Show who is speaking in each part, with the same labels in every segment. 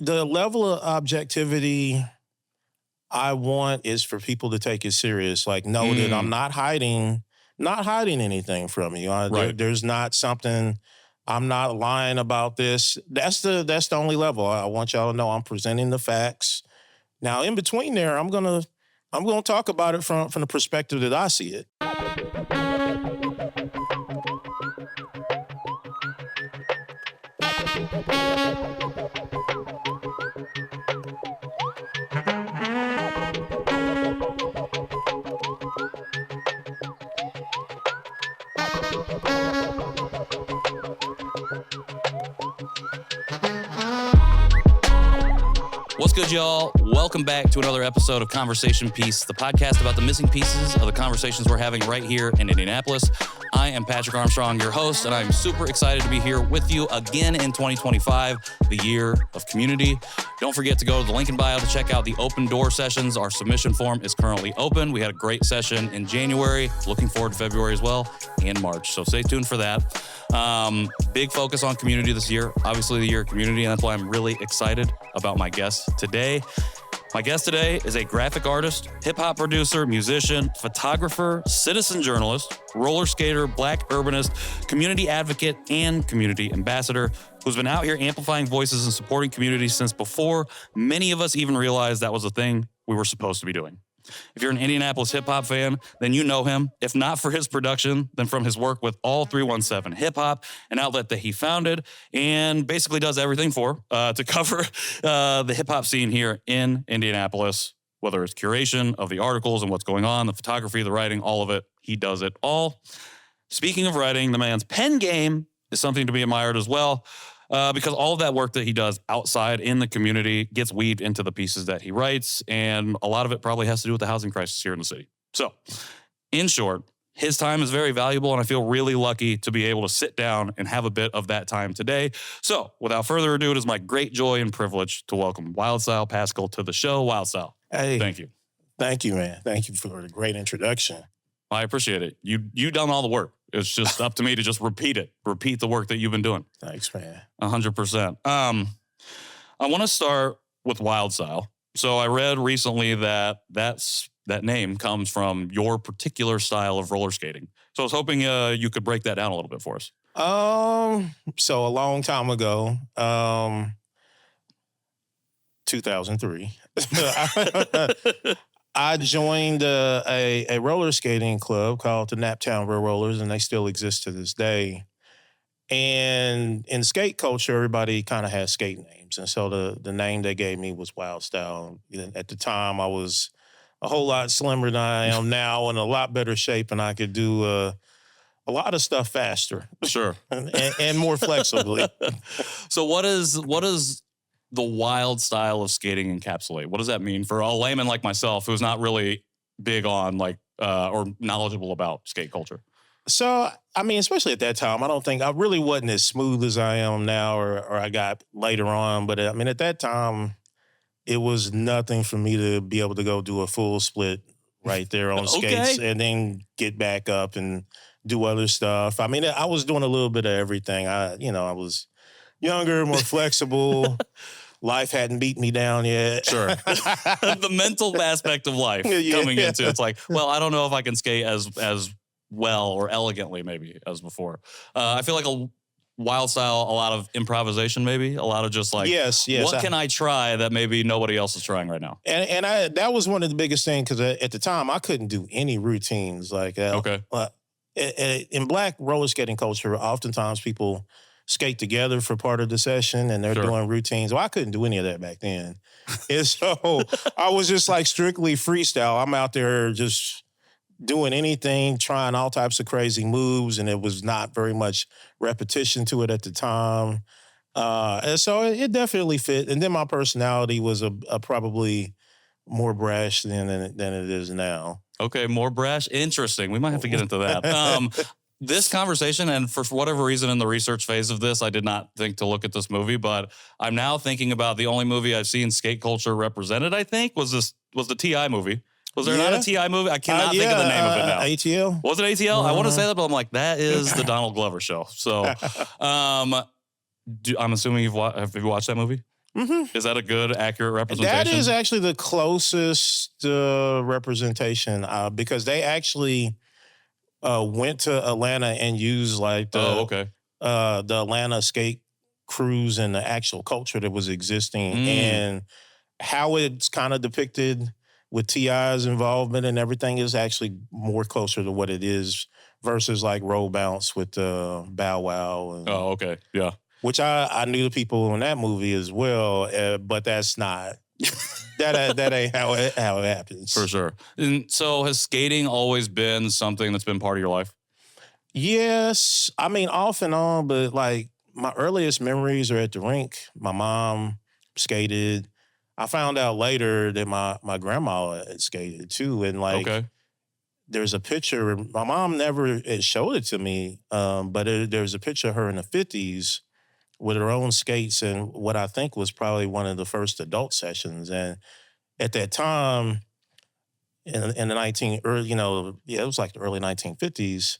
Speaker 1: the level of objectivity I want is for people to take it serious. Like, know that I'm not hiding anything from you.
Speaker 2: Right.
Speaker 1: There's not something. I'm not lying about this. That's the only level. I want y'all to know I'm presenting the facts. Now, in between there, I'm gonna talk about it from the perspective that I see it.
Speaker 2: What's good, y'all? Welcome back to another episode of Conversation Piece, the podcast about the missing pieces of the conversations we're having right here in Indianapolis. I am Patrick Armstrong, your host, and I'm super excited to be here with you again in 2025, the year of community. Don't forget to go to the link in bio to check out the open door sessions. Our submission form is currently open. We had a great session in January. Looking forward to February as well, and March. So stay tuned for that. Big focus on community this year. Obviously the year of community, and that's why I'm really excited about my guest today. My guest today is a graphic artist, hip-hop producer, musician, photographer, citizen journalist, roller skater, black urbanist, community advocate, and community ambassador who's been out here amplifying voices and supporting communities since before many of us even realized that was a thing we were supposed to be doing. If you're an Indianapolis hip-hop fan, then you know him. If not for his production, then from his work with All 317 Hip Hop, an outlet that he founded and basically does everything for to cover the hip-hop scene here in Indianapolis, whether it's curation of the articles and what's going on, the photography, the writing, all of it. He does it all. Speaking of writing, the man's pen game is something to be admired as well. Because all of that work that he does outside in the community gets weaved into the pieces that he writes, and a lot of it probably has to do with the housing crisis here in the city. So, in short, his time is very valuable, and I feel really lucky to be able to sit down and have a bit of that time today. So, without further ado, it is my great joy and privilege to welcome Wildstyle Paschall to the show. Wildstyle,
Speaker 1: Hey,
Speaker 2: thank you.
Speaker 1: Thank you, man. Thank you for the great introduction.
Speaker 2: I appreciate it. You done all the work. It's just up to me to just repeat the work that you've been doing.
Speaker 1: Thanks, man.
Speaker 2: 100%. I want to start with Wildstyle. So I read recently that name comes from your particular style of roller skating. So I was hoping you could break that down a little bit for us.
Speaker 1: So a long time ago, 2003, I joined a roller skating club called the Naptown Rollers, and they still exist to this day. And in skate culture, everybody kind of has skate names. And so the name they gave me was Wildstyle. At the time, I was a whole lot slimmer than I am now, in a lot better shape, and I could do a lot of stuff faster.
Speaker 2: Sure.
Speaker 1: and more flexibly.
Speaker 2: So what is the wild style of skating encapsulate? What does that mean for a layman like myself who's not really big on or knowledgeable about skate culture?
Speaker 1: So, I mean, especially at that time, I really wasn't as smooth as I am now or I got later on. But I mean, at that time, it was nothing for me to be able to go do a full split right there on skates and then get back up and do other stuff. I mean, I was doing a little bit of everything. I was younger, more flexible. Life hadn't beat me down yet.
Speaker 2: Sure. The mental aspect of life coming into it's like, well, I don't know if I can skate as well or elegantly maybe as before. I feel like a Wildstyle, a lot of improvisation maybe, a lot of just like,
Speaker 1: yes.
Speaker 2: What can I try that maybe nobody else is trying right now?
Speaker 1: And that was one of the biggest things because at the time I couldn't do any routines like that.
Speaker 2: Okay.
Speaker 1: In black roller skating culture, oftentimes people skate together for part of the session and they're doing routines. Well, I couldn't do any of that back then. And so I was just like strictly freestyle. I'm out there just doing anything, trying all types of crazy moves, and it was not very much repetition to it at the time. And so it definitely fit. And then my personality was a probably more brash than it is now.
Speaker 2: Okay, more brash. Interesting. We might have to get into that. This conversation, and for whatever reason in the research phase of this, I did not think to look at this movie, but I'm now thinking about the only movie I've seen skate culture represented, I think, was the T.I. movie. Was there not a T.I. movie? I cannot think of the name of it now.
Speaker 1: ATL?
Speaker 2: Was it ATL? I want to say that, but I'm like, that is the Donald Glover show. So I'm assuming have you watched that movie?
Speaker 1: Mm-hmm.
Speaker 2: Is that a good, accurate representation?
Speaker 1: That is actually the closest representation because they actually went to Atlanta and used like the Atlanta skate crews and the actual culture that was existing and how it's kind of depicted with T.I.'s involvement and everything is actually more closer to what it is versus like Roll Bounce with Bow Wow. And,
Speaker 2: oh, okay. Yeah.
Speaker 1: Which I knew the people in that movie as well, but that's not... that ain't how it happens.
Speaker 2: For sure. And so has skating always been something that's been part of your life?
Speaker 1: Yes. I mean, off and on, but like my earliest memories are at the rink. My mom skated. I found out later that my grandma had skated too. And like, there's a picture. My mom never showed it to me, but there's a picture of her in the 50s with her own skates and what I think was probably one of the first adult sessions. And at that time, in the it was like the early 1950s,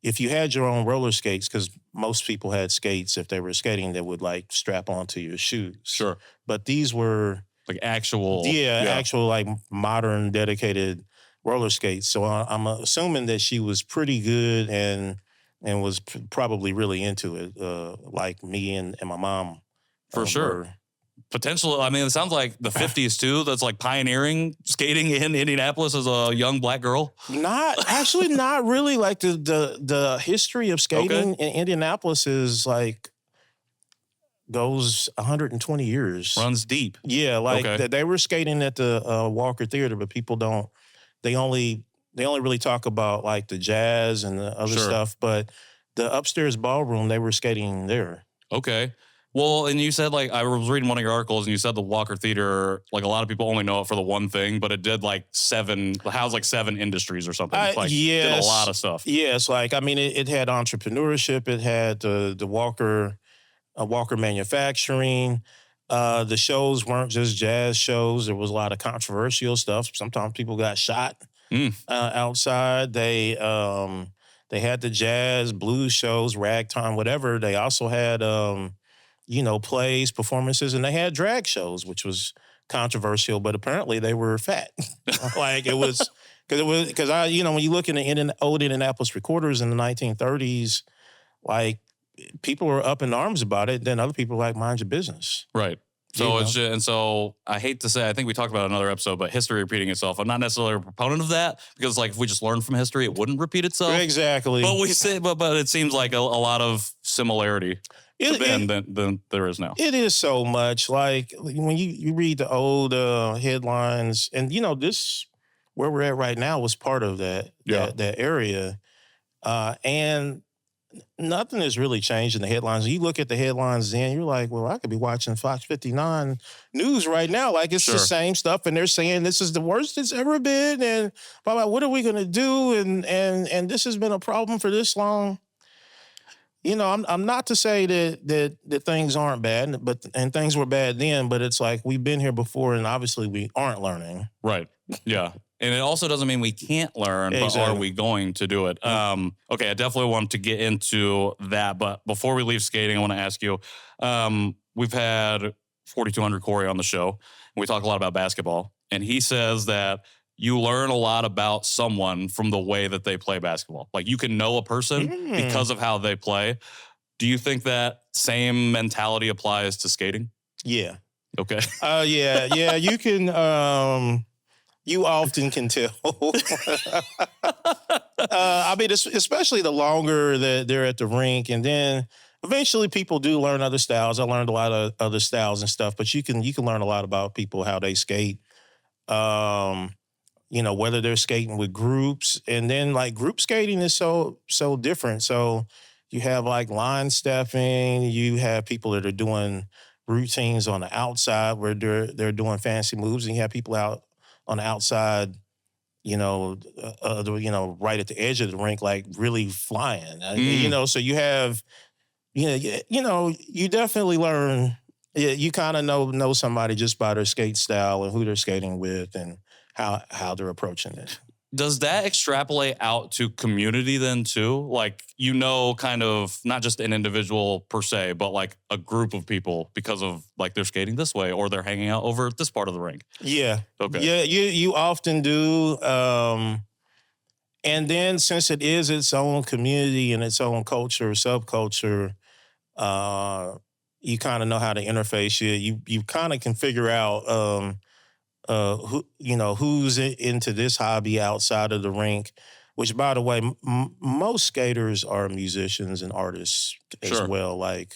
Speaker 1: if you had your own roller skates, because most people had skates, if they were skating, that would like strap onto your shoes.
Speaker 2: Sure.
Speaker 1: But these were...
Speaker 2: like actual...
Speaker 1: actual like modern dedicated roller skates. So I'm assuming that she was pretty good and was probably really into it, like me and my mom.
Speaker 2: For sure. Potentially, I mean, it sounds like the 50s too. That's like pioneering skating in Indianapolis as a young black girl.
Speaker 1: Not really. Like the history of skating in Indianapolis is like goes 120 years.
Speaker 2: Runs deep.
Speaker 1: Yeah, like they were skating at the Walker Theater, but people don't. They only really talk about like the jazz and the other stuff. But the upstairs ballroom, they were skating there.
Speaker 2: Okay. Well, and you said, like, I was reading one of your articles, and you said the Walker Theater, like, a lot of people only know it for the one thing, but it did, like, housed, like, 7 industries or something. Did a lot of stuff.
Speaker 1: Yes, like, I mean, it had entrepreneurship. It had the Walker manufacturing. The shows weren't just jazz shows. There was a lot of controversial stuff. Sometimes people got shot outside. They had the jazz, blues shows, ragtime, whatever. They also had... plays, performances, and they had drag shows, which was controversial, but apparently they were fat. Like it was, because when you look in the old Indianapolis recorders in the 1930s, like people were up in arms about it. Then other people were like, mind your business.
Speaker 2: Right. So it's just, and so I hate to say, I think we talked about it in another episode, but history repeating itself. I'm not necessarily a proponent of that because, like, if we just learned from history, it wouldn't repeat itself.
Speaker 1: Exactly.
Speaker 2: But it seems like a lot of similarity. Than there is now. It
Speaker 1: is so much. Like when you read the old headlines, and this where we're at right now was part of that area, and nothing has really changed in the headlines. You look at the headlines, then you're like, well, I could be watching Fox 59 News right now. Like it's the same stuff, and they're saying this is the worst it's ever been, and blah, blah, what are we gonna do? And this has been a problem for this long. I'm not to say that things aren't bad, and things were bad then, but it's like we've been here before, and obviously we aren't learning.
Speaker 2: Right. Yeah. And it also doesn't mean we can't learn, but are we going to do it? Okay, I definitely want to get into that, but before we leave skating, I want to ask you, we've had 4200 Corey on the show, and we talk a lot about basketball, and he says that you learn a lot about someone from the way that they play basketball. Like you can know a person because of how they play. Do you think that same mentality applies to skating?
Speaker 1: Yeah.
Speaker 2: Okay.
Speaker 1: Yeah. You can. You often can tell. I mean, especially the longer that they're at the rink, and then eventually people do learn other styles. I learned a lot of other styles and stuff, but you can learn a lot about people, how they skate. Whether they're skating with groups, and then like group skating is so different. So you have like line stepping, you have people that are doing routines on the outside where they're doing fancy moves, and you have people out on the outside, right at the edge of the rink, like really flying. So you have, you definitely learn. You kind of know somebody just by their skate style and who they're skating with and how they're approaching it.
Speaker 2: Does that extrapolate out to community then too? Like, kind of not just an individual per se, but like a group of people because of like they're skating this way or they're hanging out over at this part of the rink.
Speaker 1: Yeah.
Speaker 2: Okay.
Speaker 1: Yeah, you often do. And then since it is its own community and its own culture, subculture, you kind of know how to interface it. You kind of can figure out who's into this hobby outside of the rink. Which, by the way, most skaters are musicians and artists as well. Like,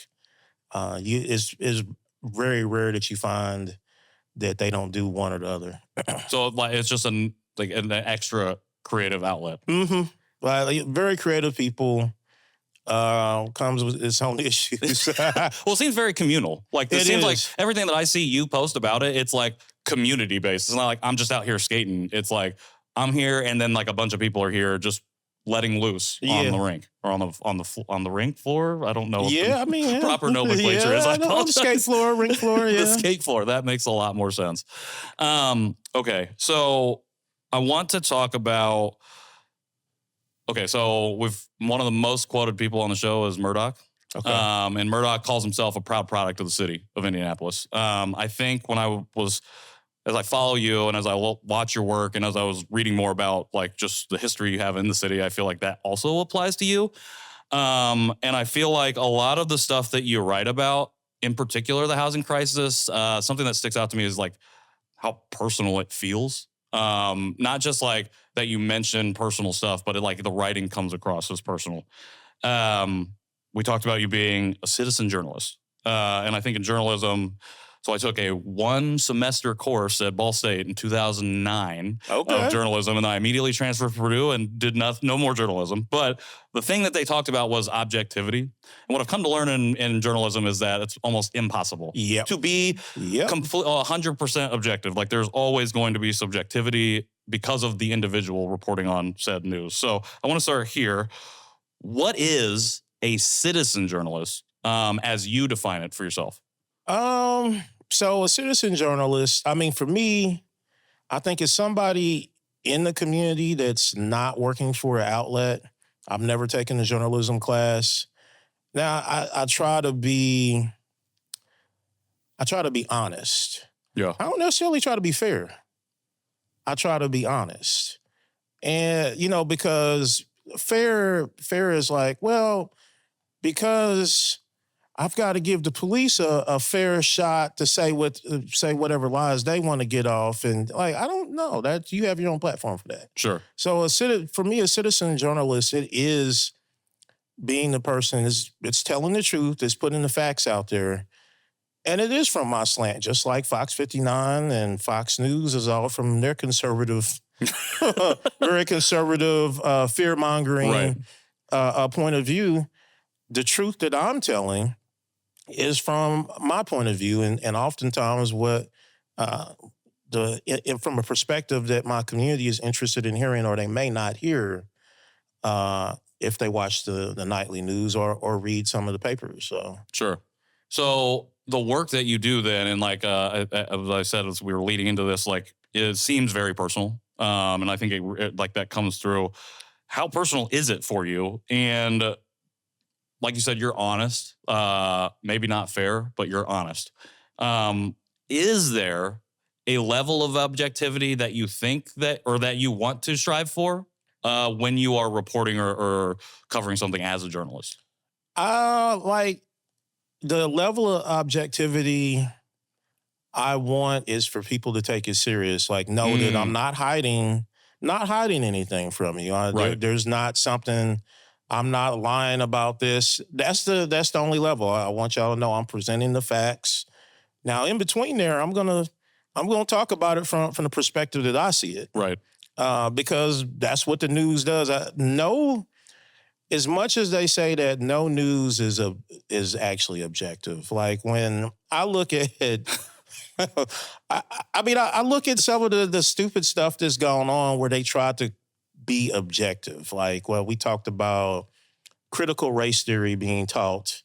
Speaker 1: it's very rare that you find that they don't do one or the other.
Speaker 2: So like it's just an extra creative outlet.
Speaker 1: Mm-hmm. Like, very creative people. Comes with its own issues.
Speaker 2: Well, it seems very communal. Like it seems like everything that I see you post about it, it's like community based. It's not like I'm just out here skating. It's like I'm here, and then like a bunch of people are here just letting loose on the rink or on the rink floor. I don't know. What proper nomenclature is.
Speaker 1: On the skate floor, rink floor. Yeah,
Speaker 2: the skate floor. That makes a lot more sense. Okay, so I want to talk about. Okay, so one of the most quoted people on the show is Murdoch.
Speaker 1: Okay.
Speaker 2: And Murdoch calls himself a proud product of the city of Indianapolis. I think as I follow you and as I watch your work and as I was reading more about like just the history you have in the city, I feel like that also applies to you. And I feel like a lot of the stuff that you write about, in particular the housing crisis, something that sticks out to me is like how personal it feels. Not just like that you mention personal stuff, but like the writing comes across as personal. We talked about you being a citizen journalist. And I think in journalism, so I took a 1-semester course at Ball State in 2009 of journalism, and I immediately transferred to Purdue and did no more journalism. But the thing that they talked about was objectivity. And what I've come to learn in journalism is that it's almost impossible to be 100% objective. Like there's always going to be subjectivity because of the individual reporting on said news. So I want to start here. What is a citizen journalist as you define it for yourself?
Speaker 1: So a citizen journalist, I mean, for me, I think it's somebody in the community that's not working for an outlet. I've never taken a journalism class. Now, I try to be honest.
Speaker 2: Yeah.
Speaker 1: I don't necessarily try to be fair. I try to be honest. And, because fair is like, well, because I've got to give the police a fair shot to say whatever lies they want to get off, and like I don't know that you have your own platform for that.
Speaker 2: Sure.
Speaker 1: So for me, a citizen journalist, it is being the person it's telling the truth, it's putting the facts out there, and it is from my slant, just like Fox 59 and Fox News is all from their conservative, very conservative, fear mongering point of view. The truth that I'm telling is from my point of view, and oftentimes what from a perspective that my community is interested in hearing, or they may not hear if they watch the nightly news or read some of the papers. So
Speaker 2: sure. So the work that you do then, and like as I said as we were leading into this, like it seems very personal, and I think it like that comes through. How personal is it for you? And like you said, you're honest, maybe not fair, but you're honest. Is there a level of objectivity that you think that you want to strive for when you are reporting or covering something as a journalist?
Speaker 1: Like the level of objectivity I want is for people to take it serious. Like, know that I'm not hiding anything from you.
Speaker 2: Right.
Speaker 1: There's not something. I'm not lying about this. That's the only level. I want y'all to know I'm presenting the facts. Now, in between there, I'm gonna talk about it from the perspective that I see it.
Speaker 2: Right.
Speaker 1: Because that's what the news does. As much as they say that no news is actually objective. Like when I look at I look at some of the stupid stuff that's going on where they try to be objective. Like, well, we talked about critical race theory being taught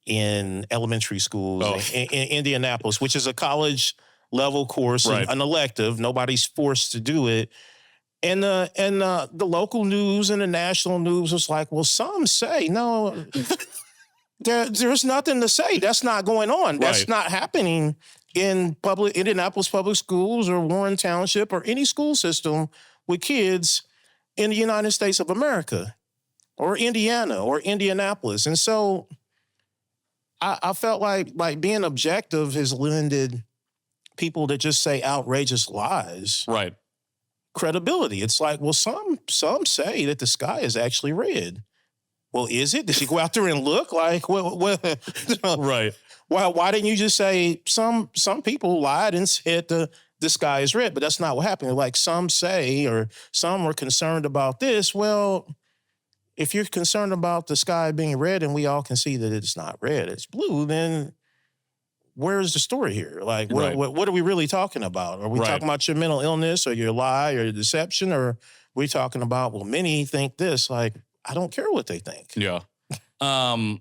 Speaker 1: in elementary schools in Indianapolis, which is a college level course, an elective. Nobody's forced to do it. And the local news and the national news was like, well, some say, no, there's nothing to say. That's not going on. That's not happening in Indianapolis public schools or Warren Township or any school system with kids in the United States of America or Indiana or Indianapolis. And so I felt like being objective has lended people that just say outrageous lies.
Speaker 2: Right.
Speaker 1: Credibility. It's like, well, some say that the sky is actually red. Well, is it? Did you go out there and look? Like,
Speaker 2: right.
Speaker 1: Why didn't you just say some people lied and said the sky is red? But that's not what happened. Like some say, or some were concerned about this. Well, if you're concerned about the sky being red and we all can see that it's not red, it's blue, then where's the story here? Like, what are we really talking about? Are we talking about your mental illness or your lie or your deception? Or are we talking about, well, many think this? Like, I don't care what they think.
Speaker 2: Yeah. I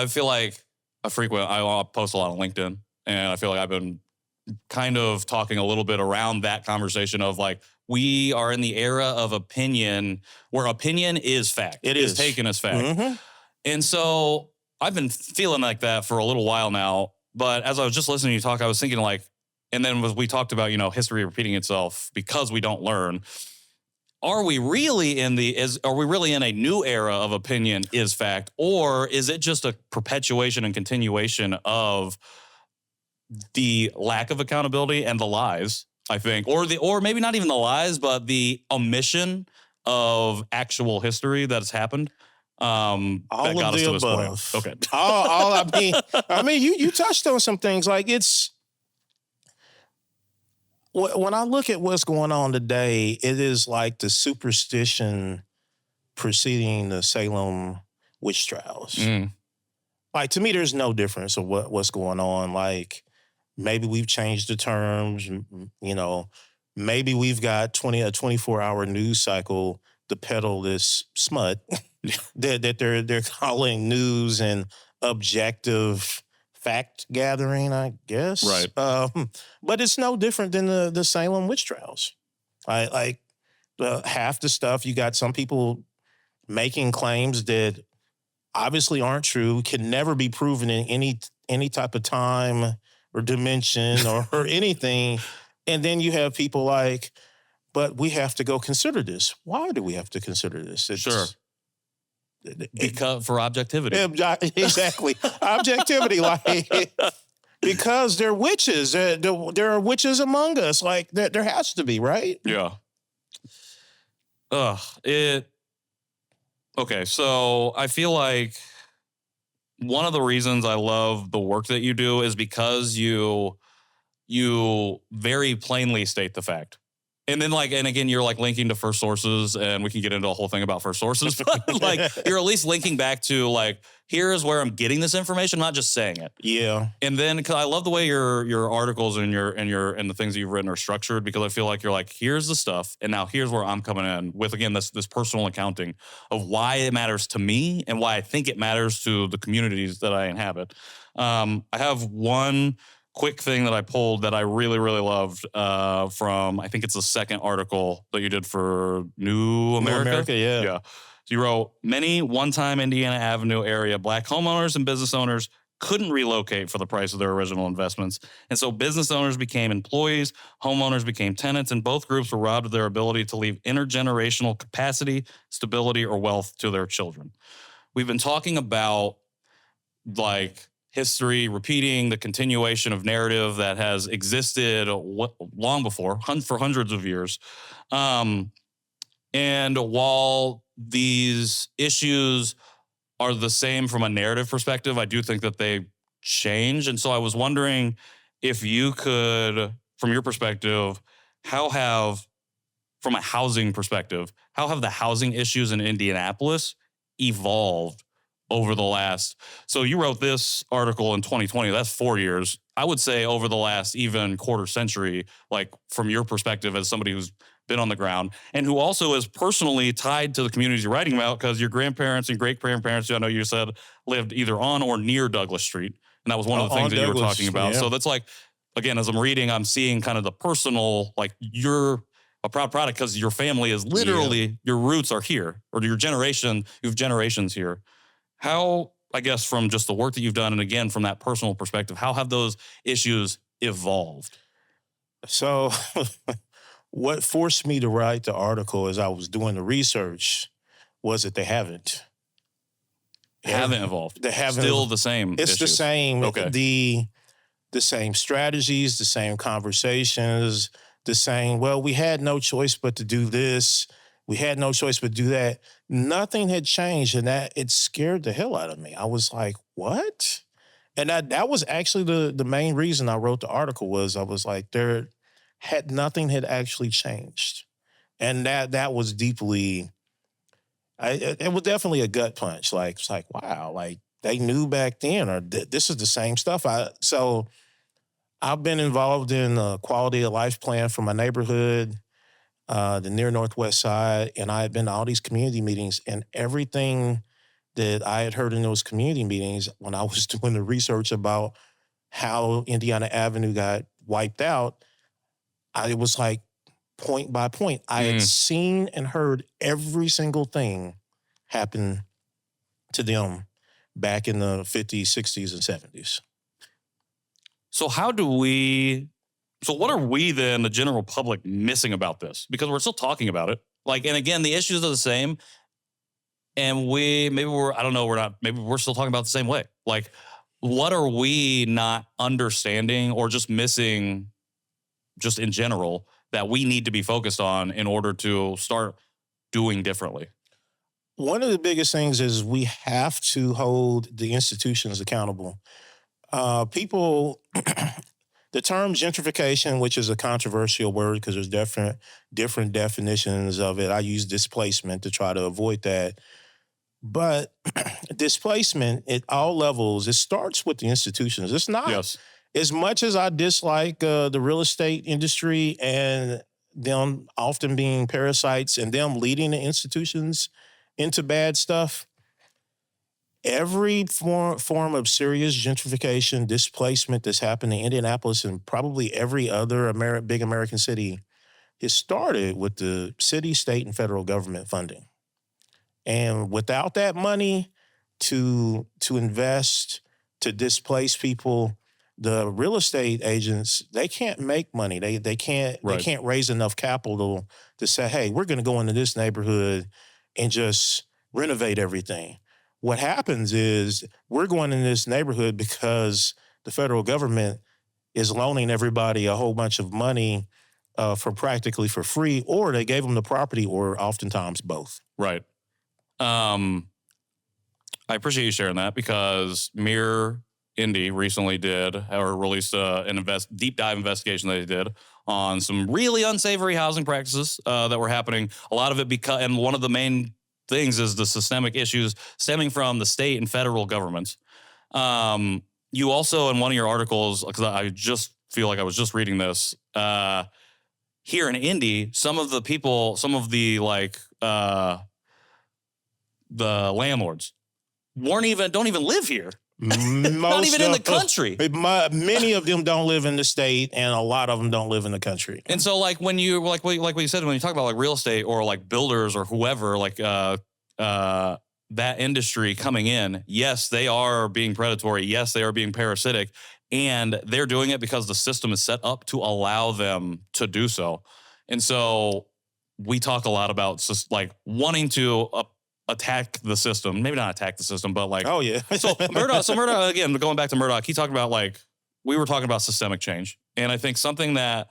Speaker 2: feel like I post a lot on LinkedIn, and I feel like I've been kind of talking a little bit around that conversation of like, we are in the era of opinion where opinion is fact. It is taken as fact. Mm-hmm. And so I've been feeling like that for a little while now. But as I was just listening to you talk, I was thinking like, and then we talked about, history repeating itself because we don't learn. Are we really in a new era of opinion is fact, or is it just a perpetuation and continuation of the lack of accountability and the lies, I think, or maybe not even the lies, but the omission of actual history that has happened?
Speaker 1: All
Speaker 2: that got
Speaker 1: of
Speaker 2: us
Speaker 1: the
Speaker 2: to this
Speaker 1: above.
Speaker 2: point. Okay.
Speaker 1: I mean, you touched on some things. Like, it's when I look at what's going on today, it is like the superstition preceding the Salem witch trials. Like, to me, there's no difference of what's going on. Like, maybe we've changed the terms. Maybe we've got a 24-hour news cycle to peddle this smut that they're calling news and objective fact gathering, I guess.
Speaker 2: Right.
Speaker 1: But it's no different than the Salem witch trials. Half the stuff, you got some people making claims that obviously aren't true, can never be proven in any type of time or dimension or anything. And then you have people like, but we have to go consider this. Why do we have to consider this?
Speaker 2: Sure. Because for objectivity.
Speaker 1: Exactly. Objectivity. Because they're witches. There are witches among us. Like, there has to be, right?
Speaker 2: Yeah. Okay, so I feel like one of the reasons I love the work that you do is because you very plainly state the fact. And then and again, you're linking to first sources, and we can get into a whole thing about first sources, but you're at least linking back to here's where I'm getting this information, not just saying it.
Speaker 1: Yeah.
Speaker 2: And then, cause I love the way your articles and the things that you've written are structured, because I feel like you're here's the stuff, and now here's where I'm coming in with, again, this personal accounting of why it matters to me and why I think it matters to the communities that I inhabit. I have one quick thing that I pulled that I really, really loved from, I think it's the second article that you did for New America. Yeah. So you wrote, many one-time Indiana Avenue area Black homeowners and business owners couldn't relocate for the price of their original investments. And so business owners became employees, homeowners became tenants, and both groups were robbed of their ability to leave intergenerational capacity, stability, or wealth to their children. We've been talking about history repeating, the continuation of narrative that has existed long before, for hundreds of years. And while these issues are the same from a narrative perspective, I do think that they change. And so I was wondering if you could, from your perspective, from a housing perspective, how have the housing issues in Indianapolis evolved over the last, so you wrote this article in 2020, that's 4 years. I would say over the last even quarter century, from your perspective as somebody who's been on the ground and who also is personally tied to the communities you're writing about, because your grandparents and great-grandparents, I know you said, lived either on or near Douglas Street. And that was one of the things that you were talking about. Yeah. So that's again, as I'm reading, I'm seeing kind of the personal, a proud product because your family is literally, your roots are here, or your generation, you have generations here. How, I guess, from just the work that you've done, and again, from that personal perspective, how have those issues evolved?
Speaker 1: So what forced me to write the article as I was doing the research was that they haven't.
Speaker 2: Haven't evolved.
Speaker 1: They haven't.
Speaker 2: Still the same
Speaker 1: It's
Speaker 2: issues.
Speaker 1: the same.
Speaker 2: Okay.
Speaker 1: The same strategies, the same conversations, the same, well, we had no choice but to do this. We had no choice but to do that. Nothing had changed, and that it scared the hell out of me. I was like, what? And that was actually the main reason I wrote the article was I was like, nothing had actually changed. And that was deeply, it was definitely a gut punch. Like, it's like, wow, like they knew back then, or this is the same stuff. So I've been involved in a quality of life plan for my neighborhood, the near Northwest Side, and I had been to all these community meetings, and everything that I had heard in those community meetings when I was doing the research about how Indiana Avenue got wiped out, it was like point by point. I had seen and heard every single thing happen to them back in the 50s, 60s, and 70s.
Speaker 2: So what are we then, the general public, missing about this? Because we're still talking about it. Like, and again, the issues are the same. And maybe we're still talking about the same way. Like, what are we not understanding or just missing just in general that we need to be focused on in order to start doing differently?
Speaker 1: One of the biggest things is we have to hold the institutions accountable. People, the term gentrification, which is a controversial word because there's different definitions of it. I use displacement to try to avoid that. But displacement at all levels, it starts with the institutions. It's not, as much as I dislike the real estate industry and them often being parasites and them leading the institutions into bad stuff, every form of serious gentrification, displacement that's happened in Indianapolis and probably every other big American city has started with the city, state, and federal government funding. And without that money to invest, to displace people, the real estate agents, they can't make money. They can't raise enough capital to say, hey, we're going to go into this neighborhood and just renovate everything. What happens is we're going in this neighborhood because the federal government is loaning everybody a whole bunch of money for practically for free, or they gave them the property, or oftentimes both.
Speaker 2: Right. I appreciate you sharing that because Mirror Indy recently released an deep dive investigation that they did on some really unsavory housing practices that were happening. A lot of it and one of the main things is the systemic issues stemming from the state and federal governments. You also, in one of your articles, because I just feel like I was just reading this, here in Indy, some of the landlords don't even live here. Not even in the country.
Speaker 1: Many of them don't live in the state, and a lot of them don't live in the country.
Speaker 2: And so, like when you like what you said, when you talk about like real estate or like builders or whoever, like that industry coming in, yes, they are being predatory. Yes, they are being parasitic, and they're doing it because the system is set up to allow them to do so. And so we talk a lot about just like wanting to attack the system, maybe not attack the system, but like,
Speaker 1: oh yeah.
Speaker 2: so Murdoch, again, going back to Murdoch, he talked about like, we were talking about systemic change. And I think something that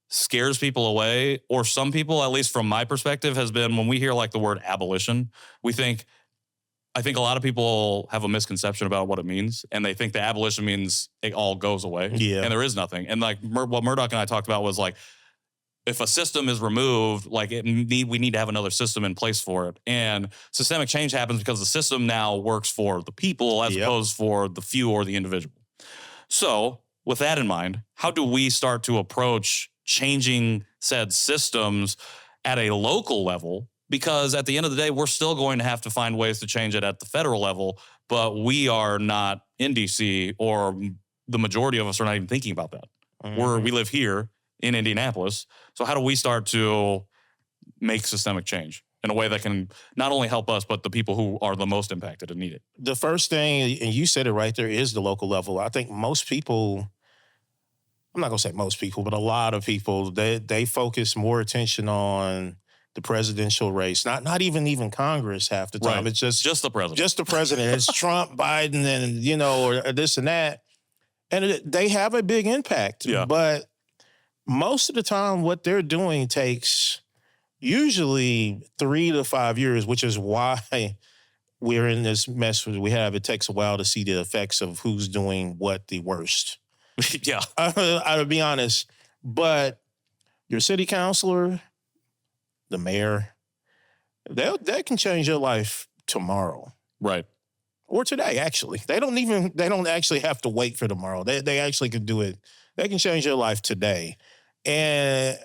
Speaker 2: scares people away, or some people, at least from my perspective, has been when we hear like the word abolition, I think a lot of people have a misconception about what it means. And they think the abolition means it all goes away.
Speaker 1: Yeah.
Speaker 2: And there is nothing. And like what Murdoch and I talked about was like, if a system is removed, like we need to have another system in place for it. And systemic change happens because the system now works for the people as opposed for the few or the individual. So with that in mind, how do we start to approach changing said systems at a local level? Because at the end of the day, we're still going to have to find ways to change it at the federal level, but we are not in DC, or the majority of us are not even thinking about that. Mm-hmm. We live here. in Indianapolis. So how do we start to make systemic change in a way that can not only help us, but the people who are the most impacted and need it?
Speaker 1: The first thing, and you said it right there, is the local level. I think most people, I'm not going to say most people, but a lot of people, they focus more attention on the presidential race, not even Congress half the time.
Speaker 2: Right.
Speaker 1: It's just
Speaker 2: the president.
Speaker 1: Just the president. It's Trump, Biden, and, or this and that. And they have a big impact.
Speaker 2: Yeah.
Speaker 1: But most of the time, what they're doing takes usually 3 to 5 years, which is why we're in this mess we have. It takes a while to see the effects of who's doing what the worst.
Speaker 2: Yeah.
Speaker 1: I'll be honest. But your city councilor, the mayor, that can change your life tomorrow.
Speaker 2: Right.
Speaker 1: Or today, actually. They don't actually have to wait for tomorrow. They actually can do it. They can change your life today. And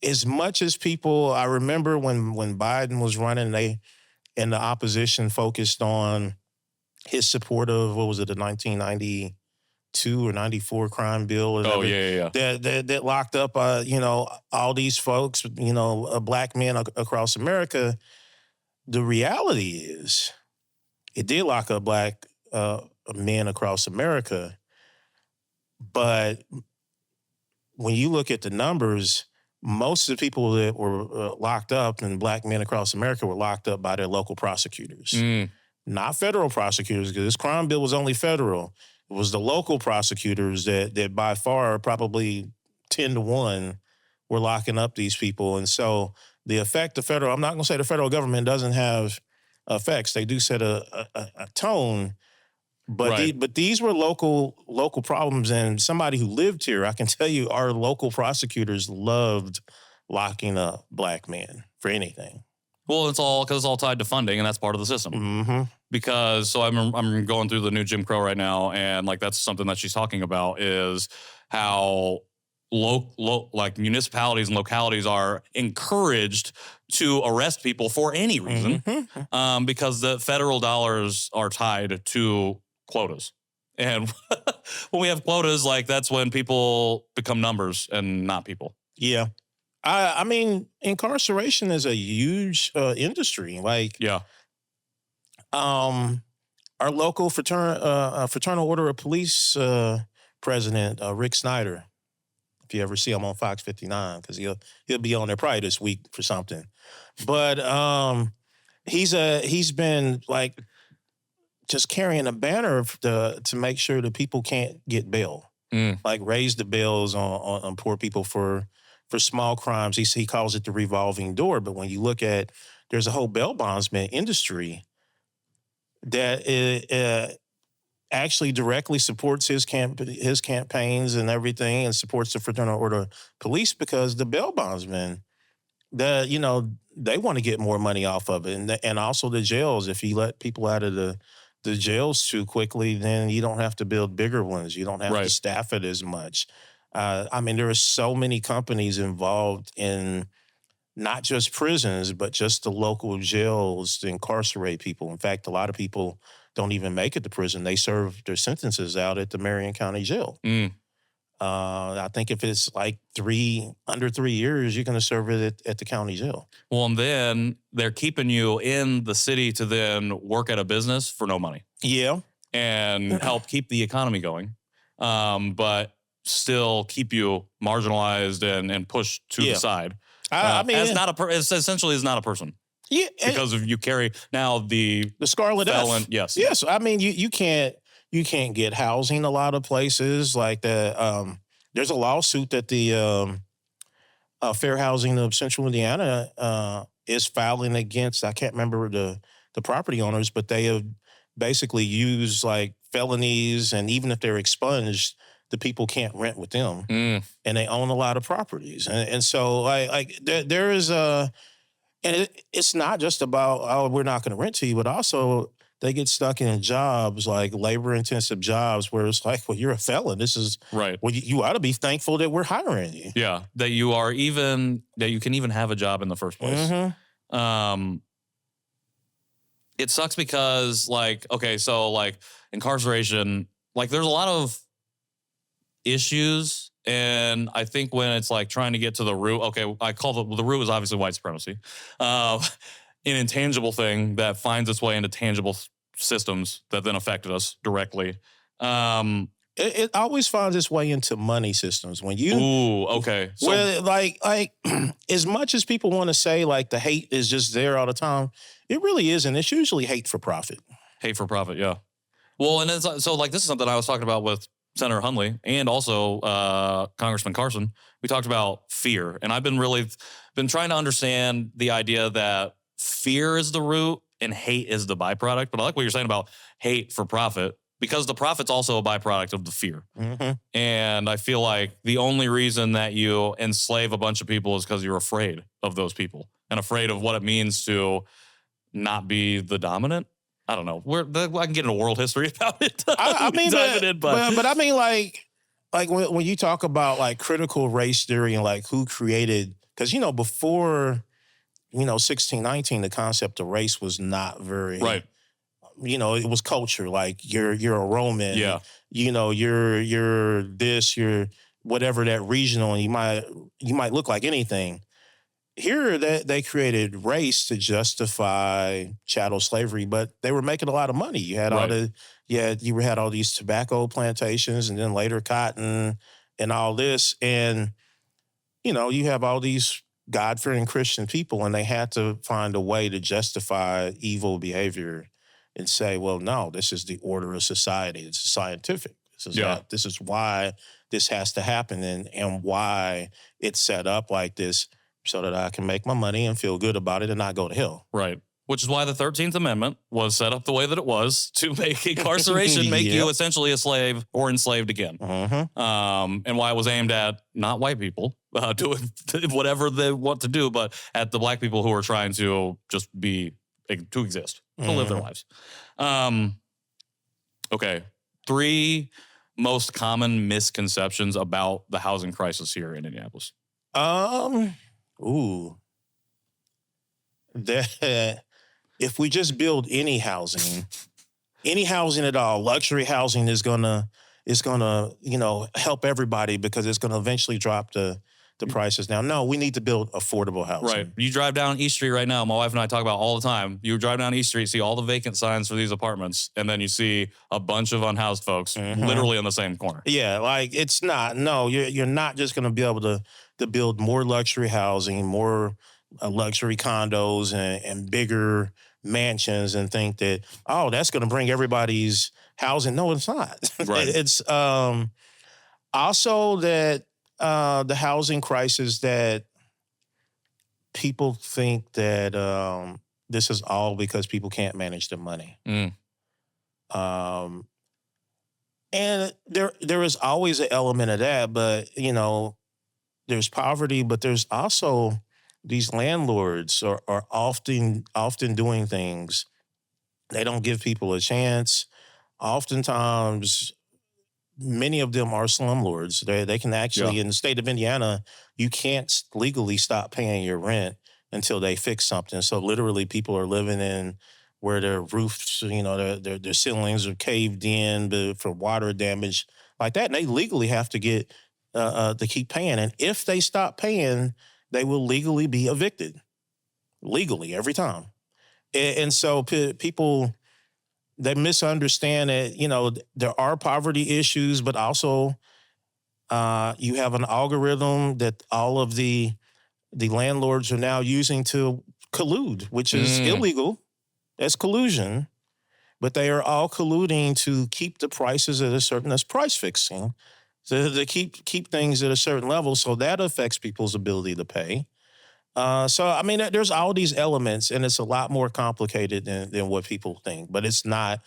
Speaker 1: as much as people, I remember when Biden was running, and the opposition focused on his support of, what was it, the 1992 or 94 crime bill?
Speaker 2: Oh, yeah.
Speaker 1: That locked up, all these folks, black men across America. The reality is, it did lock up black men across America. But when you look at the numbers, most of the people that were locked up, and black men across America, were locked up by their local prosecutors. Not federal prosecutors, because this crime bill was only federal. It was the local prosecutors that by far, probably 10 to 1, were locking up these people. And so the effect of I'm not going to say the federal government doesn't have effects. They do set a tone, but
Speaker 2: right.
Speaker 1: But these were local problems. And somebody who lived here, I can tell you, our local prosecutors loved locking up black men for anything.
Speaker 2: Well, it's all tied to funding, and that's part of the system.
Speaker 1: Mm-hmm.
Speaker 2: Because so I'm going through the new Jim Crow right now, and like that's something that she's talking about is how like municipalities and localities are encouraged to arrest people for any reason,
Speaker 1: mm-hmm.
Speaker 2: Because the federal dollars are tied to quotas. And when we have quotas, like that's when people become numbers and not people.
Speaker 1: Yeah. I mean, incarceration is a huge industry. Like,
Speaker 2: yeah.
Speaker 1: Our local fraternal order of police president, Rick Snyder, if you ever see him on Fox 59, because he'll be on there probably this week for something. But he's been like just carrying a banner to make sure that people can't get bail, like raise the bails on poor people for small crimes. He calls it the revolving door. But when you look at, there's a whole bail bondsman industry that actually directly supports his campaigns and everything, and supports the fraternal order police, because the bail bondsmen, they want to get more money off of it, and also the jails. If you let people out of the jails too quickly, then you don't have to build bigger ones. You don't have to staff it as much. I mean, there are so many companies involved in not just prisons, but just the local jails to incarcerate people. In fact, a lot of people don't even make it to prison. They serve their sentences out at the Marion County Jail. I think if it's like under 3 years, you're going to serve it at the county jail.
Speaker 2: Well, and then they're keeping you in the city to then work at a business for no money.
Speaker 1: Yeah.
Speaker 2: And help keep the economy going. But still keep you marginalized and pushed to the side.
Speaker 1: I mean,
Speaker 2: it's essentially is not a person.
Speaker 1: Yeah,
Speaker 2: because of you carry now the
Speaker 1: scarlet
Speaker 2: felon.
Speaker 1: F.
Speaker 2: Yes.
Speaker 1: I mean, you can't get housing a lot of places like that. There's a lawsuit that the Fair Housing of Central Indiana is filing against. I can't remember the property owners, but they have basically used like felonies, and even if they're expunged, the people can't rent with them, and they own a lot of properties, and so there is and it's not just about, we're not going to rent to you, but also they get stuck in jobs like labor-intensive jobs where it's like, well, you're a felon. This is
Speaker 2: right.
Speaker 1: Well, you ought to be thankful that we're hiring you.
Speaker 2: Yeah, that you can even have a job in the first place.
Speaker 1: Mm-hmm.
Speaker 2: It sucks because so incarceration, there's a lot of issues And I think when it's like trying to get to the root, okay, I call the root is obviously white supremacy, an intangible thing that finds its way into tangible systems that then affected us directly.
Speaker 1: It always finds its way into money systems. When you,
Speaker 2: ooh, okay. So,
Speaker 1: well, like as much as people want to say like the hate is just there all the time, it really isn't. It's usually hate for profit.
Speaker 2: Hate for profit, yeah. Well, and it's, so like this is something I was talking about with Senator Hundley and also Congressman Carson. We talked about fear, and I've been trying to understand the idea that fear is the root and hate is the byproduct. But I like what you're saying about hate for profit, because the profit's also a byproduct of the fear. Mm-hmm. And I feel like the only reason that you enslave a bunch of people is because you're afraid of those people and afraid of what it means to not be the dominant. I don't know. I can get into world history about it.
Speaker 1: I mean, but I mean, like when you talk about like critical race theory and like who created, because before 1619, the concept of race was not very
Speaker 2: right.
Speaker 1: It was culture. Like you're a Roman.
Speaker 2: Yeah.
Speaker 1: You're this. You're whatever that regional, and you might look like anything. Here, they created race to justify chattel slavery, but they were making a lot of money. You had you had all these tobacco plantations, and then later cotton, and all this, and you have all these God-fearing Christian people, and they had to find a way to justify evil behavior and say, well, no, this is the order of society. It's scientific. This is why this has to happen, and why it's set up like this, so that I can make my money and feel good about it and not go to hell.
Speaker 2: Right. Which is why the 13th Amendment was set up the way that it was, to make incarceration make you essentially a slave or enslaved again. Mm-hmm. And why it was aimed at not white people doing whatever they want to do, but at the black people who are trying to just to exist, to live their lives. Okay. 3 most common misconceptions about the housing crisis here in Indianapolis.
Speaker 1: That if we just build any housing at all, luxury housing is gonna help everybody, because it's gonna eventually drop the prices down. No, we need to build affordable housing.
Speaker 2: Right. You drive down East Street right now. My wife and I talk about all the time. You drive down East Street, see all the vacant signs for these apartments, and then you see a bunch of unhoused folks literally in the same corner.
Speaker 1: Yeah, like it's not. No, you're not just gonna be able to build more luxury housing, more luxury condos and bigger mansions, and think that, oh, that's going to bring everybody's housing. No, it's not.
Speaker 2: Right.
Speaker 1: It's also that the housing crisis, that people think that this is all because people can't manage their money. And there is always an element of that, but there's poverty, but there's also these landlords are often doing things. They don't give people a chance. Oftentimes, many of them are slumlords. They can actually, in the state of Indiana, you can't legally stop paying your rent until they fix something. So literally, people are living in where their roofs, their ceilings are caved in for water damage like that, and they legally have to get to keep paying. And if they stop paying, they will legally be evicted. Legally, every time. And so people, they misunderstand that, there are poverty issues, but also you have an algorithm that all of the landlords are now using to collude, which is illegal. That's collusion. But they are all colluding to keep the prices at a certain, that's price fixing. So to keep things at a certain level, so that affects people's ability to pay. So, I mean, there's all these elements, and it's a lot more complicated than what people think. But it's not,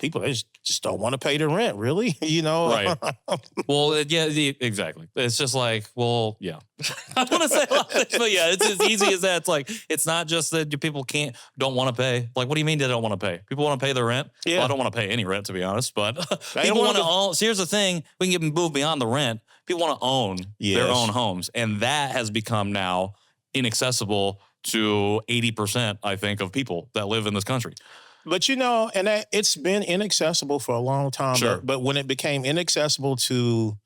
Speaker 1: people they just don't want to pay the rent, really,
Speaker 2: Right. Well, yeah, exactly. It's just like, well, yeah. I want to say a lot of things, but yeah, it's as easy as that. It's like, it's not just that people don't want to pay. Like, what do you mean they don't want to pay? People want to pay their rent? Yeah. Well, I don't want to pay any rent, to be honest, but people want to own. So here's the thing, we can move beyond the rent. People want to own their own homes, and that has become now inaccessible to 80%, I think, of people that live in this country.
Speaker 1: But and it's been inaccessible for a long time.
Speaker 2: Sure.
Speaker 1: But when it became inaccessible to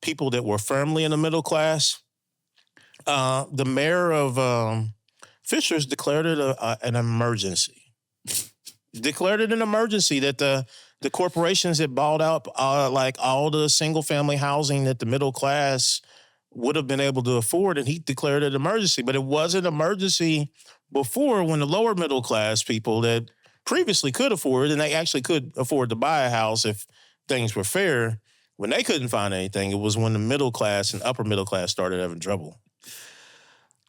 Speaker 1: people that were firmly in the middle class. The mayor of Fishers declared it an emergency. Declared it an emergency that the corporations had bought out like all the single family housing that the middle class would have been able to afford, and he declared it an emergency. But it wasn't an emergency before, when the lower middle class people that previously could afford, and they actually could afford to buy a house if things were fair, when they couldn't find anything, it was when the middle class and upper middle class started having trouble.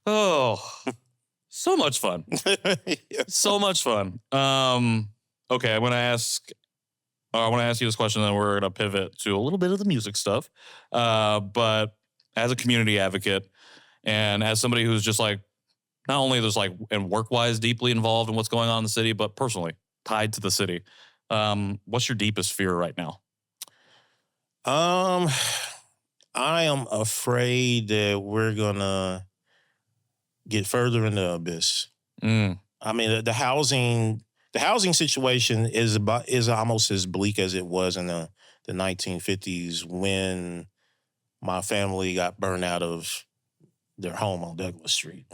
Speaker 2: Oh, so much fun. So much fun. Okay, I want to ask you this question, then we're going to pivot to a little bit of the music stuff. But as a community advocate and as somebody who's just like, not only there's like, and work-wise deeply involved in what's going on in the city, but personally tied to the city, what's your deepest fear right now?
Speaker 1: I am afraid that we're going to get further in the abyss. I mean, the housing situation is almost as bleak as it was in the 1950s when my family got burned out of their home on Douglas Street.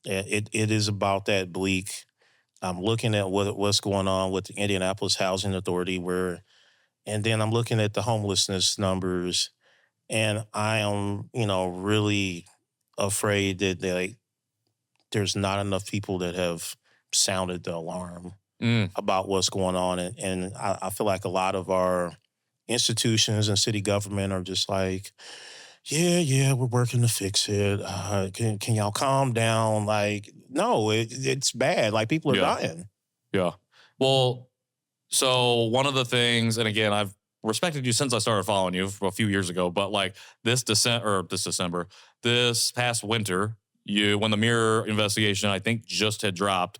Speaker 1: It is about that bleak. I'm looking at what's going on with the Indianapolis Housing Authority, and then I'm looking at the homelessness numbers, and I am, really afraid that there's not enough people that have sounded the alarm about what's going on. And I feel like a lot of our institutions and city government are just like, yeah, we're working to fix it. Can y'all calm down? Like, no, it's bad. Like, people are dying. Yeah.
Speaker 2: Well, so one of the things, and again, I've respected you since I started following you a few years ago, but like this past winter, when the mirror investigation, I think, just had dropped,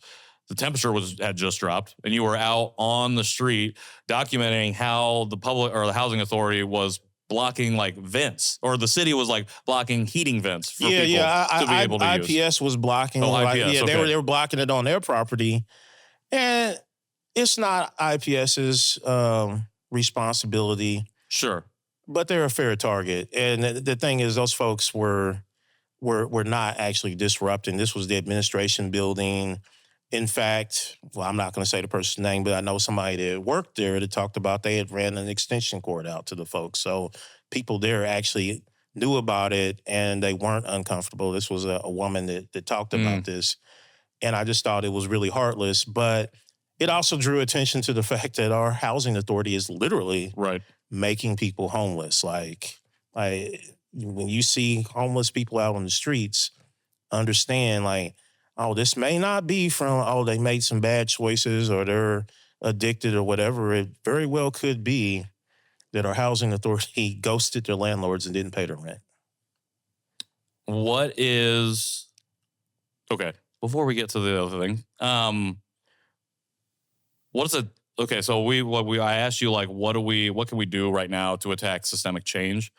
Speaker 2: the temperature had just dropped, and you were out on the street documenting how the public or the housing authority was blocking like vents, or the city was like blocking heating vents for people to be able to use.
Speaker 1: IPS was blocking.
Speaker 2: IPS, okay.
Speaker 1: They were blocking it on their property, and it's not IPS's responsibility.
Speaker 2: Sure,
Speaker 1: but they're a fair target. And the thing is, those folks were not actually disrupting. This was the administration building. In fact, well, I'm not going to say the person's name, but I know somebody that worked there that talked about they had ran an extension cord out to the folks. So people there actually knew about it, and they weren't uncomfortable. This was a woman that talked about this, and I just thought it was really heartless. But it also drew attention to the fact that our housing authority is literally making people homeless. Like when you see homeless people out on the streets, understand like, oh, this may not be from, they made some bad choices or they're addicted or whatever. It very well could be that our housing authority ghosted their landlords and didn't pay their rent.
Speaker 2: Okay, before we get to the other thing, I asked you, like, what can we do right now to attack systemic change?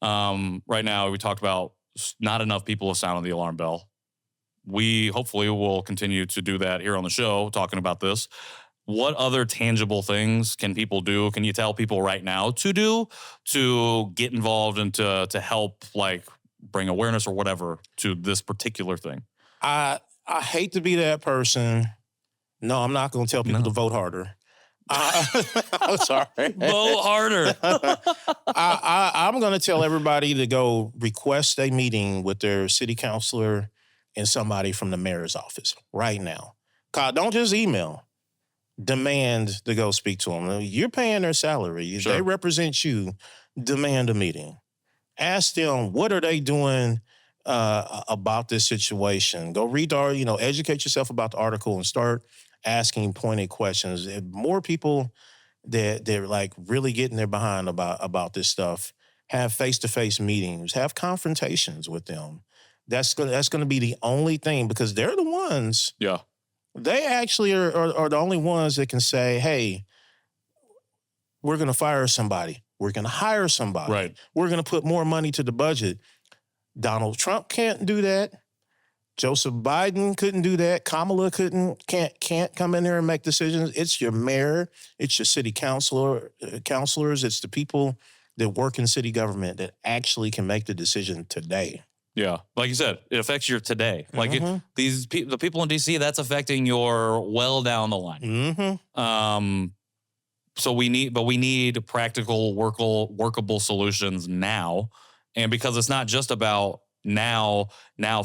Speaker 2: Right now, we talked about not enough people have sounded the alarm bell. We hopefully will continue to do that here on the show, talking about this. What other tangible things can people do? Can you tell people right now to do to get involved and to help, like, bring awareness or whatever to this particular thing?
Speaker 1: I hate to be that person. No, I'm not going to tell people to vote harder. I'm sorry.
Speaker 2: Vote harder.
Speaker 1: I'm going to tell everybody to go request a meeting with their city councilor and somebody from the mayor's office right now. Don't just email. Demand to go speak to them. You're paying their salary. Sure. They represent you. Demand a meeting. Ask them, what are they doing about this situation? Go read educate yourself about the article and start asking pointed questions. If more people that they're like really getting their behind about this stuff, have face-to-face meetings, have confrontations with them. That's going to be the only thing, because they're the ones.
Speaker 2: Yeah.
Speaker 1: They actually are the only ones that can say, hey, we're going to fire somebody. We're going to hire somebody.
Speaker 2: Right.
Speaker 1: We're going to put more money to the budget. Donald Trump can't do that. Joseph Biden couldn't do that. Kamala can't come in there and make decisions. It's your mayor. It's your city councilors. It's the people that work in city government that actually can make the decision today.
Speaker 2: Yeah. Like you said, it affects your today. Like the people in DC, that's affecting your well down the line. So we need practical, workable solutions now. And because it's not just about now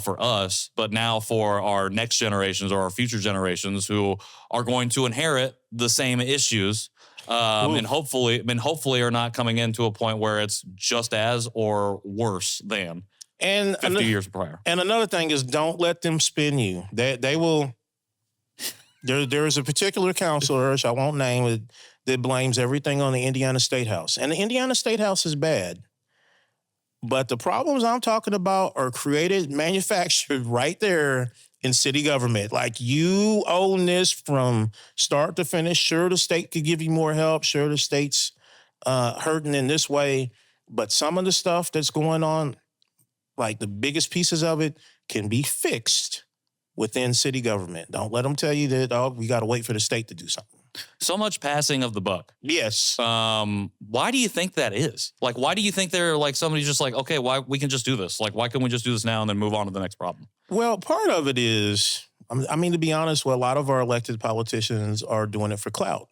Speaker 2: for us, but now for our next generations or our future generations who are going to inherit the same issues. And hopefully are not coming into a point where it's just as or worse than 50 years prior.
Speaker 1: And another thing is, don't let them spin you. They will. There is a particular counselor, which I won't name it, that blames everything on the Indiana State House. And the Indiana State House is bad. But the problems I'm talking about are manufactured right there in city government. Like, you own this from start to finish. Sure, the state could give you more help. Sure, the state's hurting in this way. But some of the stuff that's going on, like the biggest pieces of it, can be fixed within city government. Don't let them tell you that, we got to wait for the state to do something.
Speaker 2: So much passing of the buck.
Speaker 1: Yes.
Speaker 2: Why do you think that is? Like, why do you think they're like, somebody's just like, okay, why we can just do this? Like, why can't we just do this now and then move on to the next problem?
Speaker 1: Well, part of it is, I mean, to be honest, a lot of our elected politicians are doing it for clout.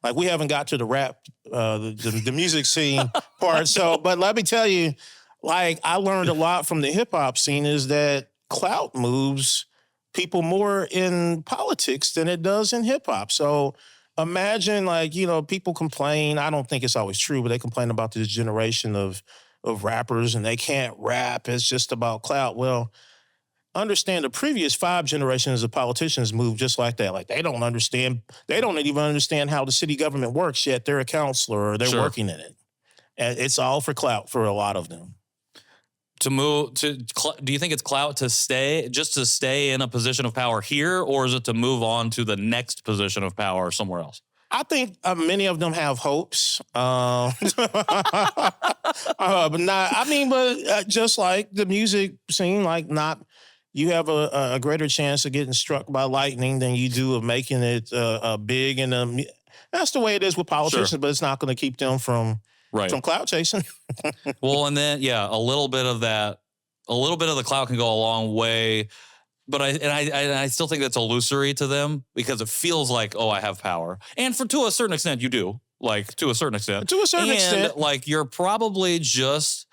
Speaker 1: Like, we haven't got to the rap, the music scene part. So, but let me tell you, like, I learned a lot from the hip hop scene is that clout moves people more in politics than it does in hip hop. So imagine, like, people complain. I don't think it's always true, but they complain about this generation of rappers and they can't rap. It's just about clout. Well, understand the previous 5 generations of politicians moved just like that. Like, they don't understand. They don't even understand how the city government works yet. They're a counselor or they're working in it. And it's all for clout for a lot of them.
Speaker 2: Do you think it's clout to stay in a position of power here, or is it to move on to the next position of power somewhere else?
Speaker 1: I think many of them have hopes, but just like the music scene, you have a greater chance of getting struck by lightning than you do of making it big. And that's the way it is with politicians, but it's not going to keep them from clout chasing.
Speaker 2: Well, and then, a little bit of the clout can go a long way, but I still think that's illusory to them because it feels like, I have power. And to a certain extent, you do. Like, to a certain extent.
Speaker 1: To a certain extent.
Speaker 2: Like, you're probably just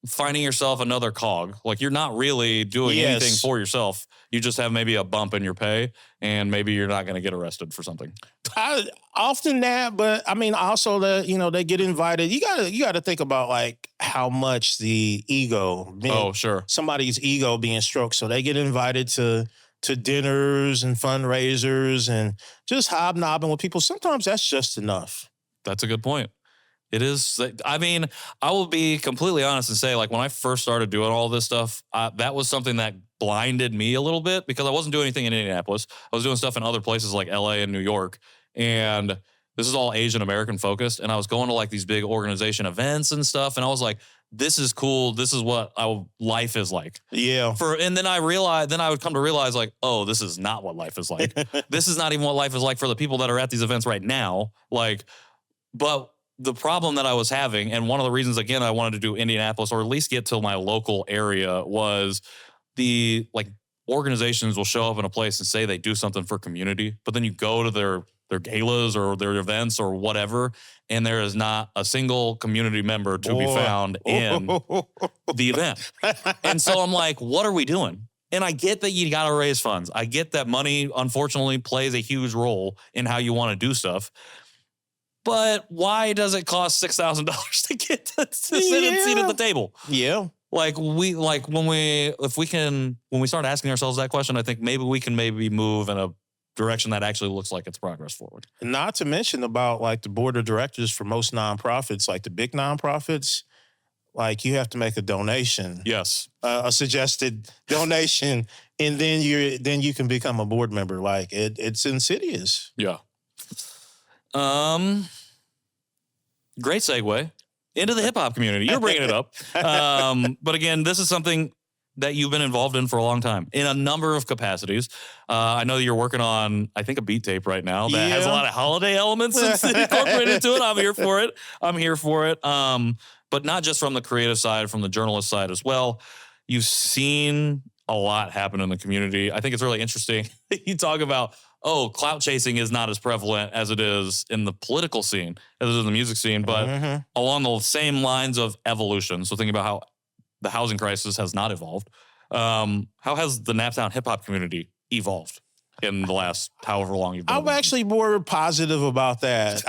Speaker 2: finding yourself another cog. Like, you're not really doing anything for yourself. You just have maybe a bump in your pay, and maybe you're not going to get arrested for something.
Speaker 1: Often that, but I mean, also they get invited. You gotta think about like how much the ego. Somebody's ego being stroked, so they get invited to dinners and fundraisers and just hobnobbing with people. Sometimes that's just enough.
Speaker 2: That's a good point. It is. I mean, I will be completely honest and say, like, when I first started doing all this stuff, that was something that blinded me a little bit because I wasn't doing anything in Indianapolis. I was doing stuff in other places like LA and New York. And this is all Asian American focused. And I was going to like these big organization events and stuff. And I was like, this is cool. This is what life is like.
Speaker 1: Yeah.
Speaker 2: And then I would come to realize like, oh, this is not what life is like. This is not even what life is like for the people that are at these events right now. Like, but the problem that I was having, and one of the reasons, again, I wanted to do Indianapolis or at least get to my local area was the like organizations will show up in a place and say they do something for community, but then you go to their galas or their events or whatever, and there is not a single community member to be found in the event. And so I'm like, what are we doing? And I get that you got to raise funds. I get that money, unfortunately, plays a huge role in how you want to do stuff. But why does it cost $6,000 to get to sit and seat at the table?
Speaker 1: Yeah.
Speaker 2: Like when we start asking ourselves that question, I think maybe we can move in a direction that actually looks like it's progress forward.
Speaker 1: Not to mention about like the board of directors for most nonprofits, like the big nonprofits, like you have to make a donation.
Speaker 2: Yes.
Speaker 1: A suggested donation, and then you can become a board member. Like it's insidious.
Speaker 2: Yeah. Great segue into the hip hop community. You're bringing it up. But again, this is something that you've been involved in for a long time in a number of capacities. I know you're working on, I think, a beat tape right now that has a lot of holiday elements incorporated into it. I'm here for it. But not just from the creative side, from the journalist side as well. You've seen a lot happen in the community. I think it's really interesting. You talk about, clout chasing is not as prevalent as it is in the political scene, as it is in the music scene, but along the same lines of evolution. So thinking about how the housing crisis has not evolved. How has the Naptown hip hop community evolved in the last however long you've been?
Speaker 1: I'm actually more positive about that.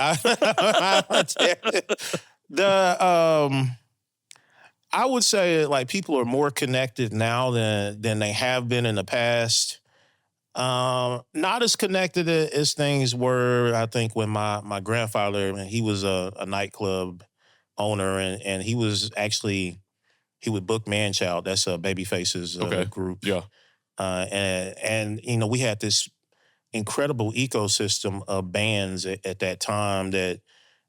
Speaker 1: I would say like people are more connected now than they have been in the past. Not as connected as things were, I think, when my grandfather, he was a nightclub owner, and he was actually, he would book Manchild. That's Babyface's group.
Speaker 2: Yeah.
Speaker 1: And we had this incredible ecosystem of bands at that time that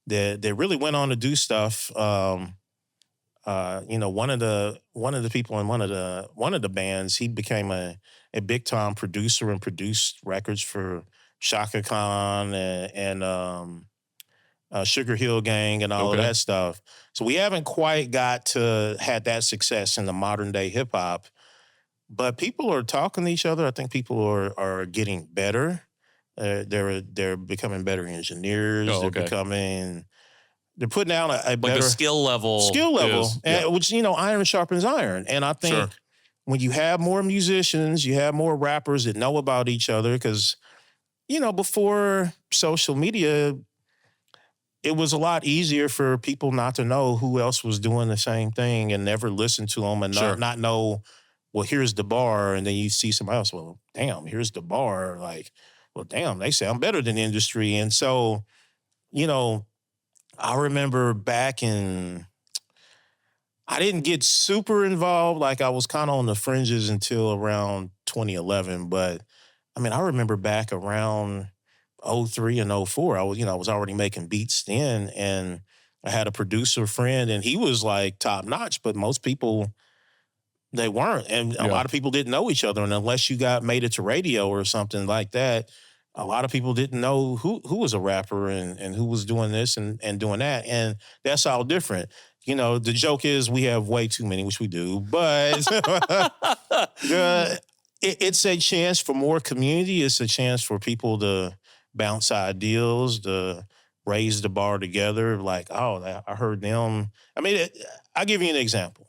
Speaker 1: really went on to do stuff. One of the people in one of the bands, he became a big time producer and produced records for Shaka Khan and Sugar Hill Gang and all of that stuff. So we haven't quite had that success in the modern day hip hop, but people are talking to each other. I think people are getting better. They're becoming better engineers. They're putting out a better
Speaker 2: the skill level,
Speaker 1: which iron sharpens iron. And I think when you have more musicians, you have more rappers that know about each other, because before social media, it was a lot easier for people not to know who else was doing the same thing and never listen to them and not know, well, here's the bar. And then you see somebody else, well, damn, here's the bar. Like, well, damn, they sound better than the industry. And so, I remember back I didn't get super involved. Like I was kind of on the fringes until around 2011. But I mean, I remember back around 03 and 04, I was already making beats then, and I had a producer friend, and he was like top notch, but most people, they weren't. And a lot of people didn't know each other. And unless you made it to radio or something like that, a lot of people didn't know who was a rapper and who was doing this and doing that. And that's all different. The joke is we have way too many, which we do, but it's a chance for more community. It's a chance for people to bounce ideals, to raise the bar together. Like, I heard them. I mean, I'll give you an example.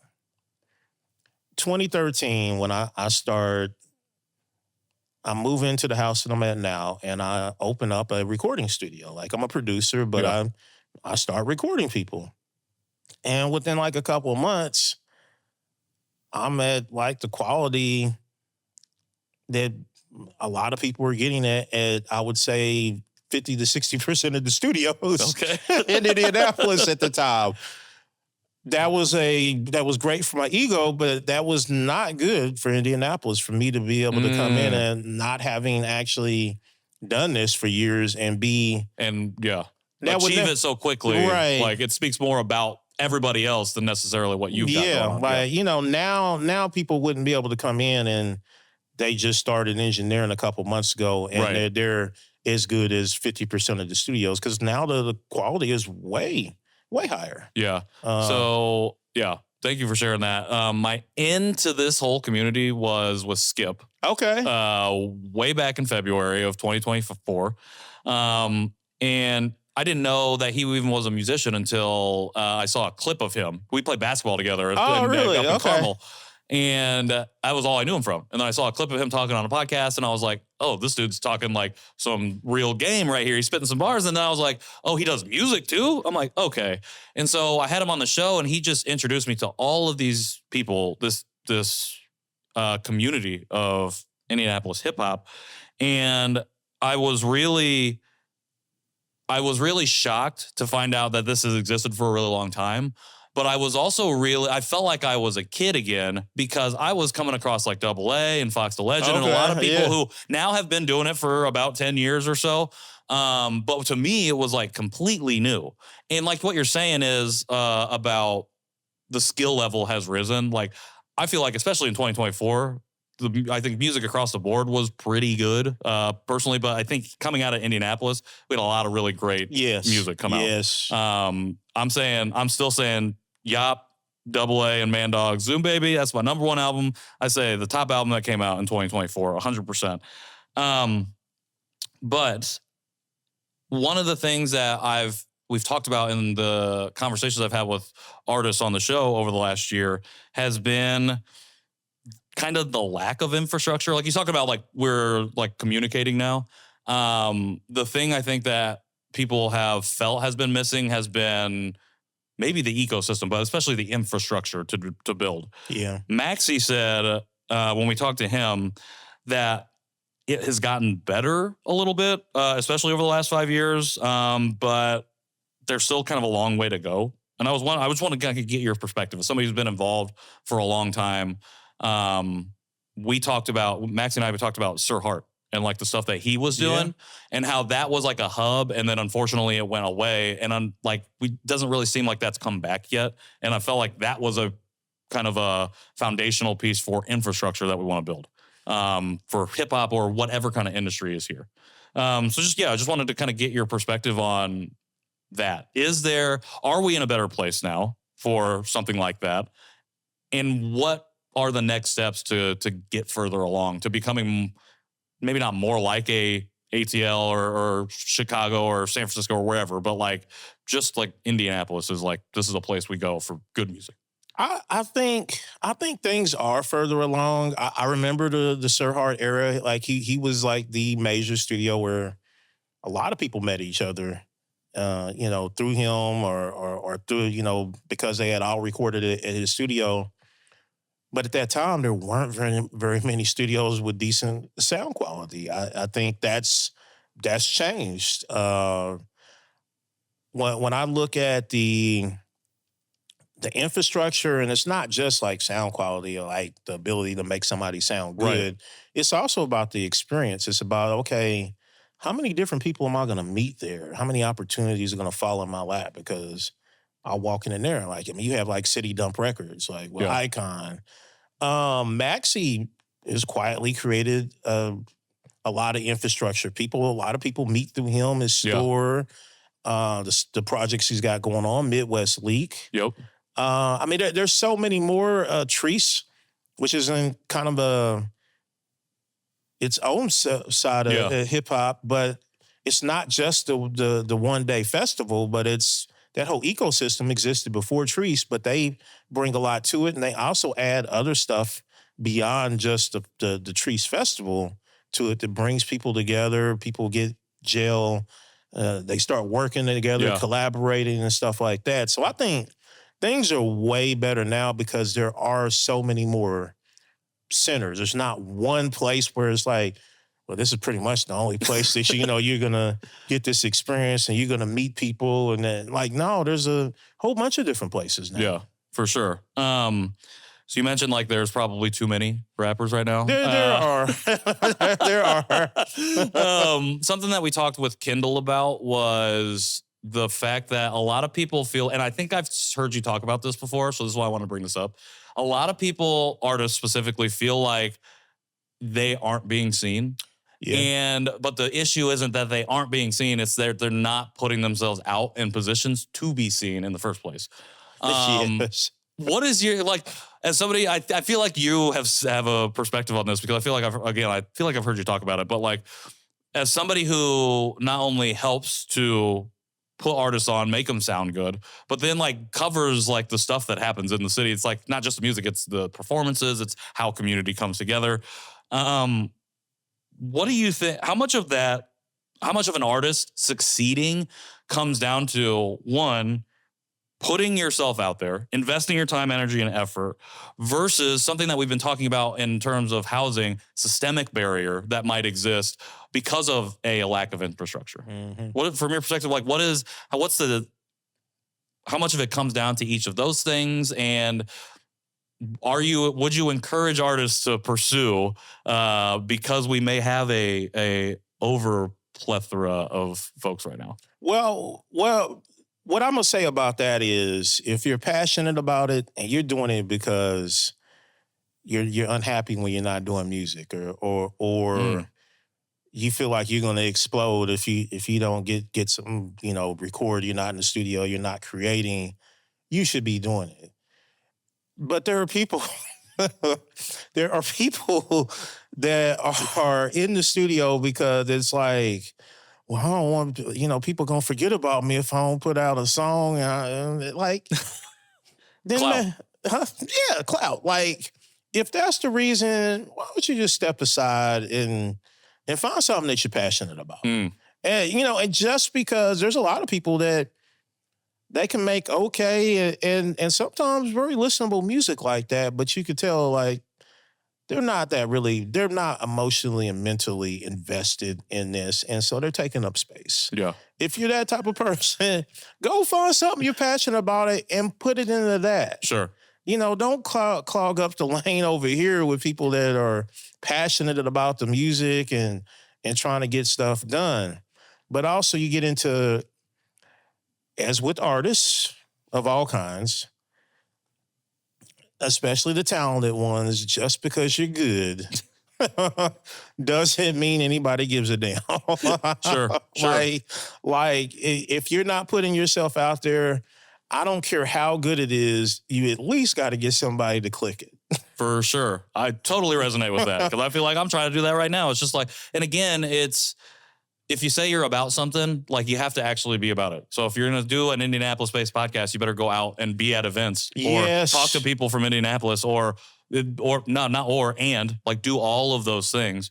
Speaker 1: 2013, when I move into the house that I'm at now, and I open up a recording studio. Like, I'm a producer, but I start recording people. And within like a couple of months, I'm at like the quality that a lot of people were getting at I would say 50 to 60% of the studios in Indianapolis at the time. That was great for my ego, but that was not good for Indianapolis, for me to be able to come in and not having actually done this for years and achieve
Speaker 2: it so quickly. Right. Like, it speaks more about everybody else than necessarily what you've got going on.
Speaker 1: Now people wouldn't be able to come in and they just started engineering a couple months ago, and they're as good as 50% of the studios, because now the quality is way higher.
Speaker 2: Yeah. Thank you for sharing that. My into this whole community was with Skip.
Speaker 1: Okay.
Speaker 2: Way back in February of 2024. And I didn't know that he even was a musician until I saw a clip of him. We played basketball together up in Carmel. And that was all I knew him from. And then I saw a clip of him talking on a podcast, and I was like, oh, this dude's talking like some real game right here. He's spitting some bars. And then I was like, oh, he does music too? I'm like, okay. And so I had him on the show, and he just introduced me to all of these people, this community of Indianapolis hip hop. And I was really shocked to find out that this has existed for a really long time. But I was also I felt like I was a kid again, because I was coming across like Double A and Fox the Legend and a lot of people who now have been doing it for about 10 years or so. But to me, it was like completely new. And like what you're saying is about the skill level has risen. Like, I feel like, especially in 2024, I think music across the board was pretty good, personally. But I think coming out of Indianapolis, we had a lot of really great music come out. I'm still saying Yop, Double A, and Man Dog, Zoom Baby. That's my number one album. I say the top album that came out in 2024, 100%. But one of the things that we've talked about in the conversations I've had with artists on the show over the last year has been kind of the lack of infrastructure. Like you talk about, like we're like communicating now. The thing I think that people have felt has been missing has been maybe the ecosystem, but especially the infrastructure to build.
Speaker 1: Yeah.
Speaker 2: Maxie said when we talked to him that it has gotten better a little bit, especially over the last 5 years, but there's still kind of a long way to go. And I just want to get your perspective as somebody who's been involved for a long time. Maxie and I talked about Sir Hart and like the stuff that he was doing and how that was like a hub. And then unfortunately it went away. And doesn't really seem like that's come back yet. And I felt like that was a kind of a foundational piece for infrastructure that we want to build, for hip hop or whatever kind of industry is here. I just wanted to kind of get your perspective on that. Are we in a better place now for something like that? And what are the next steps to get further along, to becoming maybe not more like a ATL or Chicago or San Francisco or wherever, but like just like Indianapolis is like, this is a place we go for good music.
Speaker 1: I think things are further along. I remember the Sir Hart era. Like he was like the major studio where a lot of people met each other, through him or through, because they had all recorded it at his studio. But at that time, there weren't very, very many studios with decent sound quality. I think that's changed. When I look at the infrastructure, and it's not just like sound quality or like the ability to make somebody sound good. Right. It's also about the experience. It's about, okay, how many different people am I going to meet there? How many opportunities are going to fall in my lap? Because I'll walk in there. Like, you have like City Dump Records, like with Icon. Maxie has quietly created a lot of infrastructure. A lot of people meet through him, his store, the projects he's got going on, Midwest Leak.
Speaker 2: Yep.
Speaker 1: There's so many more. Treese, which is in kind of its own side of hip hop, but it's not just the one day festival, but it's that whole ecosystem existed before Treese, but they bring a lot to it, and they also add other stuff beyond just the Treese festival to it that brings people together. People get gel, they start working together, collaborating and stuff like that. So I think things are way better now because there are so many more centers. There's not one place where it's like, well, this is pretty much the only place that you're going to get this experience and you're going to meet people. And then, no, there's a whole bunch of different places now.
Speaker 2: Yeah, for sure. So you mentioned there's probably too many rappers right now.
Speaker 1: There are. There are.
Speaker 2: Something that we talked with Kendall about was the fact that a lot of people feel, and I think I've heard you talk about this before, so this is why I want to bring this up. A lot of people, artists specifically, feel like they aren't being seen. Yeah. But the issue isn't that they aren't being seen, it's that they're not putting themselves out in positions to be seen in the first place.
Speaker 1: Yes.
Speaker 2: What is your, as somebody, I feel like you have a perspective on this because I feel like I've heard you talk about it, but as somebody who not only helps to put artists on, make them sound good, but then covers the stuff that happens in the city. It's not just the music, it's the performances, it's how community comes together. What do you think, how much of an artist succeeding comes down to, one, putting yourself out there, investing your time, energy, and effort, versus something that we've been talking about in terms of housing, systemic barrier that might exist because of a lack of infrastructure? Mm-hmm. What, from your perspective, how much of it comes down to each of those things? And would you encourage artists to pursue, because we may have a over plethora of folks right now?
Speaker 1: Well, what I'm going to say about that is if you're passionate about it and you're doing it because you're unhappy when you're not doing music, or you feel like you're gonna explode if you don't get some, record, you're not in the studio, you're not creating, you should be doing it. But there are people that are in the studio because it's like, well, I don't want, people gonna forget about me if I don't put out a song. And then
Speaker 2: Clout.
Speaker 1: Clout. Like, if that's the reason, why don't you just step aside and find something that you're passionate about? And and just because there's a lot of people that they can make okay and sometimes very listenable music like that, but you could tell like they're not emotionally and mentally invested in this, and so they're taking up space.
Speaker 2: Yeah.
Speaker 1: If you're that type of person, go find something you're passionate about it and put it into that.
Speaker 2: Sure.
Speaker 1: Don't clog up the lane over here with people that are passionate about the music and trying to get stuff done. But also you get into, as with artists of all kinds, especially the talented ones, just because you're good doesn't mean anybody gives a damn.
Speaker 2: Sure.
Speaker 1: Like if you're not putting yourself out there, I don't care how good it is, you at least got to get somebody to click it.
Speaker 2: For sure. I totally resonate with that because I feel like I'm trying to do that right now. It's just like, and again, it's, if you say you're about something, like you have to actually be about it. So if you're going to do an Indianapolis-based podcast, you better go out and be at events or talk to people from Indianapolis or do all of those things.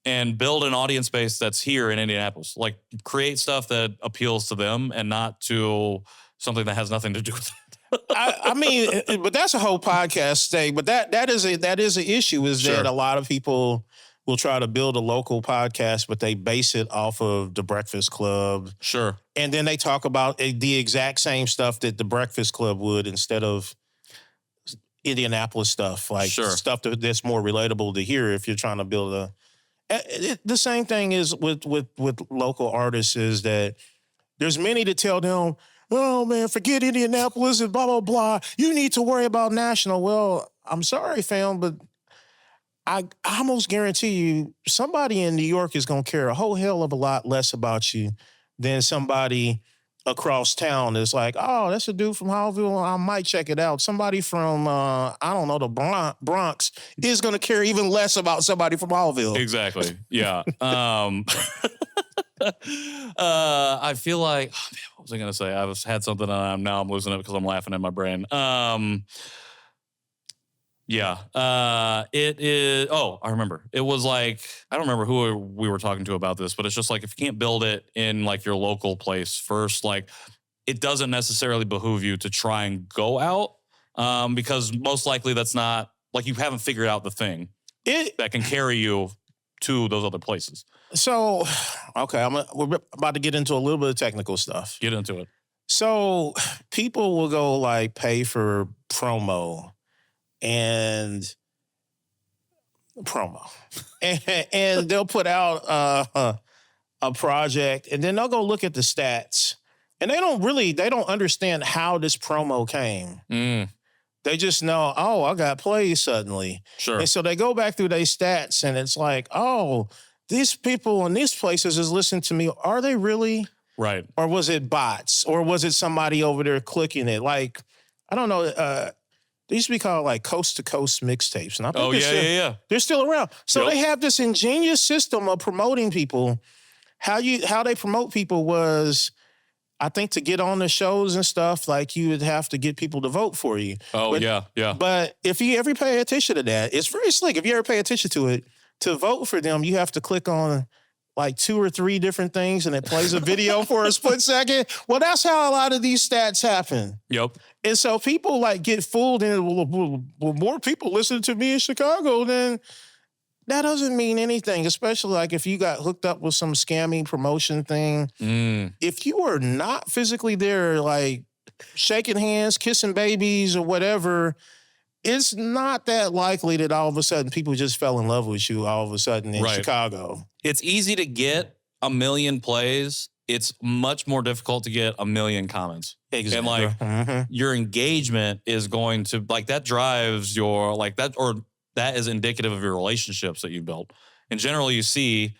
Speaker 2: And build an audience base that's here in Indianapolis. Like create stuff that appeals to them and not to something that has nothing to do with it.
Speaker 1: I mean, but that's a whole podcast thing. But that is an issue is that a lot of people will try to build a local podcast, but they base it off of the Breakfast Club.
Speaker 2: Sure.
Speaker 1: And then they talk about the exact same stuff that the Breakfast Club would instead of Indianapolis stuff, like stuff that's more relatable to hear if you're trying to build a. The same thing is with local artists is that there's many that tell them, oh, man, forget Indianapolis and blah, blah, blah. You need to worry about national. Well, I'm sorry, fam, but I almost guarantee you somebody in New York is going to care a whole hell of a lot less about you than somebody across town that's like, oh, that's a dude from Howellville. I might check it out. Somebody from, the Bronx is going to care even less about somebody from Howellville.
Speaker 2: Exactly. Yeah. I feel like, what was I going to say? I had something and now I'm losing it because I'm laughing in my brain. It is. Oh, I remember. It was like, I don't remember who we were talking to about this, but it's just like, if you can't build it in like your local place first, like it doesn't necessarily behoove you to try and go out because most likely that's not, like you haven't figured out the thing that can carry you to those other places.
Speaker 1: So, okay, we're about to get into a little bit of technical stuff.
Speaker 2: Get into it.
Speaker 1: So people will go like pay for promo and they'll put out a project and then they'll go look at the stats and they don't understand how this promo came. They just know, oh, I got plays suddenly.
Speaker 2: Sure.
Speaker 1: And so they go back through their stats and it's like, oh, these people in these places is listening to me. Are they really?
Speaker 2: Right.
Speaker 1: Or was it bots? Or was it somebody over there clicking it? Like, I don't know. They used to be called like coast to coast mixtapes. And I think they're still around. So they have this ingenious system of promoting people. How they promote people was, I think, to get on the shows and stuff, like you would have to get people to vote for you.
Speaker 2: Oh, yeah.
Speaker 1: But if you ever pay attention to that, it's very slick. If you ever pay attention to it, to vote for them, you have to click on like 2 or 3 different things and it plays a video for a split second. Well, that's how a lot of these stats happen.
Speaker 2: Yep.
Speaker 1: And so people like get fooled and well, more people listen to me in Chicago than that doesn't mean anything, especially like if you got hooked up with some scammy promotion thing. If you are not physically there, like shaking hands, kissing babies or whatever, it's not that likely that all of a sudden people just fell in love with you all of a sudden in Chicago.
Speaker 2: It's easy to get 1 million plays it's much more difficult to get 1 million comments.
Speaker 1: Exactly.
Speaker 2: And like your engagement is going to like that drives your like that, or that is indicative of your relationships that you built. And generally you see,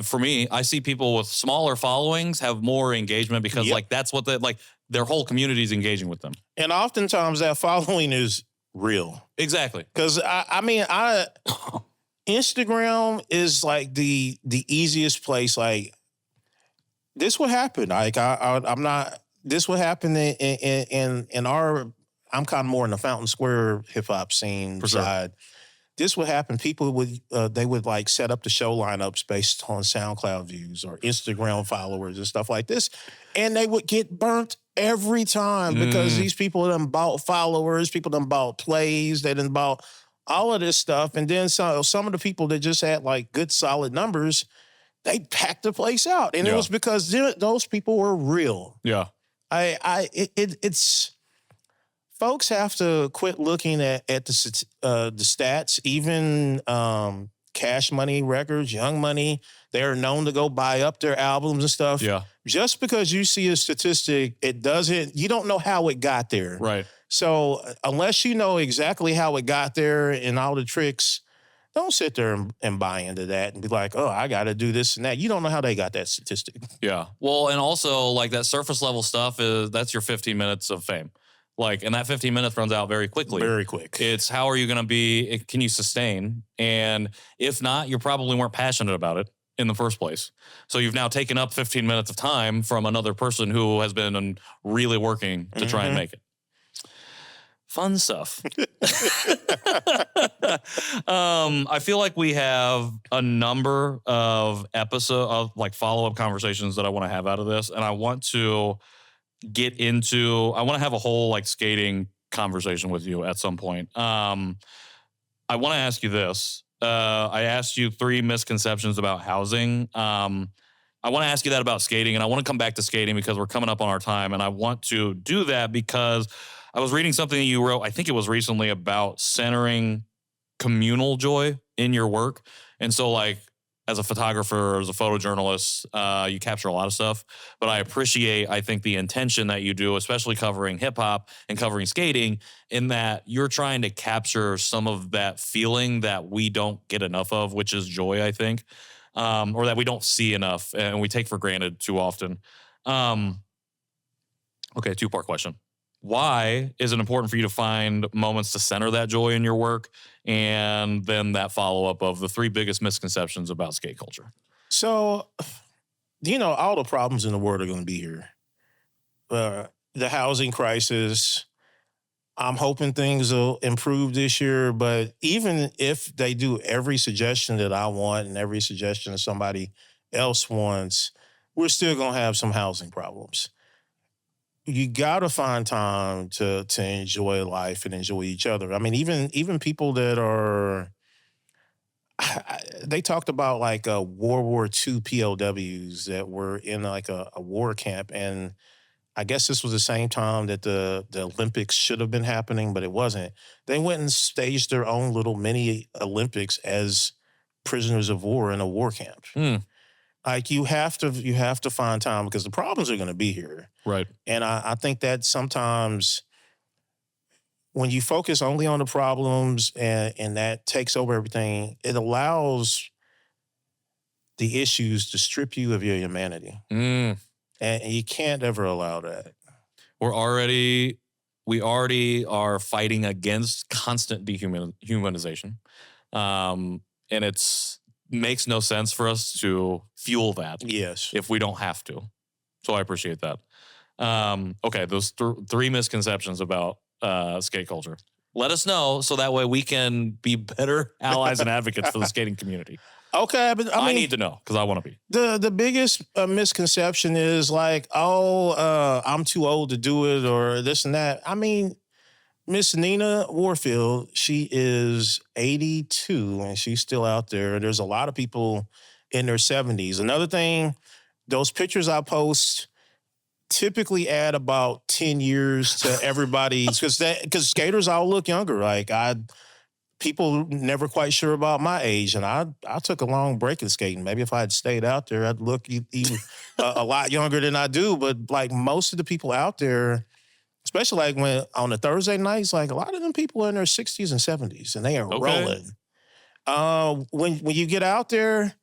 Speaker 2: for me, I see people with smaller followings have more engagement because like that's what like their whole community is engaging with them.
Speaker 1: And oftentimes that following is real.
Speaker 2: Exactly.
Speaker 1: Because Instagram is like the easiest place. Like this would happen. Like I'm not. This would happen in our. I'm kind of more in the Fountain Square hip hop scene side. This would happen. People would they would like set up the show lineups based on SoundCloud views or Instagram followers and stuff like this, and they would get burnt every time because these people done bought followers, people done bought plays, they done bought all of this stuff, and then some of the people that just had like good solid numbers, they packed the place out, and it was because those people were real.
Speaker 2: Yeah,
Speaker 1: it's. Folks have to quit looking at the stats, even Cash Money Records, Young Money. They're known to go buy up their albums and stuff.
Speaker 2: Yeah.
Speaker 1: Just because you see a statistic, you don't know how it got there.
Speaker 2: Right.
Speaker 1: So unless you know exactly how it got there and all the tricks, don't sit there and buy into that and be like, oh, I got to do this and that. You don't know how they got that statistic.
Speaker 2: Yeah. Well, and also like that surface level stuff that's your 15 minutes of fame. Like, and that 15 minutes runs out very quickly.
Speaker 1: Very quick.
Speaker 2: It's how are you going to can you sustain? And if not, you probably weren't passionate about it in the first place. So you've now taken up 15 minutes of time from another person who has been really working to try and make it. Fun stuff. I feel like we have a number of follow-up conversations that I want to have out of this. And I want to I want to have a whole like skating conversation with you at some point. I want to ask you this. I asked you 3 misconceptions about housing. I want to ask you that about skating, and I want to come back to skating because we're coming up on our time, and I want to do that because I was reading something that you wrote, I think it was recently, about centering communal joy in your work. And so like, as a photographer, as a photojournalist, you capture a lot of stuff, but I appreciate, I think, the intention that you do, especially covering hip hop and covering skating, in that you're trying to capture some of that feeling that we don't get enough of, which is joy, I think, or that we don't see enough and we take for granted too often. Okay, 2-part question. Why is it important for you to find moments to center that joy in your work? And then that follow-up of the 3 biggest misconceptions about skate culture.
Speaker 1: So, all the problems in the world are going to be here. The housing crisis, I'm hoping things will improve this year, but even if they do every suggestion that I want and every suggestion that somebody else wants, we're still going to have some housing problems. You got to find time to enjoy life and enjoy each other. I mean, even people that are, they talked about like World War II POWs that were in like a war camp. And I guess this was the same time that the Olympics should have been happening, but it wasn't. They went and staged their own little mini Olympics as prisoners of war in a war camp. Like you have to find time because the problems are going to be here.
Speaker 2: Right.
Speaker 1: And I think that sometimes when you focus only on the problems and that takes over everything, it allows the issues to strip you of your humanity. And you can't ever allow that.
Speaker 2: We already are fighting against constant dehumanization. And makes no sense for us to fuel that.
Speaker 1: Yes.
Speaker 2: If we don't have to. So I appreciate that. Okay, those 3 misconceptions about skate culture. Let us know so that way we can be better allies and advocates for the skating community.
Speaker 1: Okay, but I
Speaker 2: need to know because I want to be.
Speaker 1: The biggest misconception is like, I'm too old to do it or this and that. I mean, Miss Nina Warfield, she is 82 and she's still out there. There's a lot of people in their 70s. Another thing, those pictures I post typically add about 10 years to everybody's because skaters all look younger. Like people never quite sure about my age, and I took a long break of skating. Maybe if I had stayed out there, I'd look even a lot younger than I do. But like most of the people out there, especially like when on the Thursday nights, like a lot of them people are in their 60s and 70s, and they are rolling. When you get out there,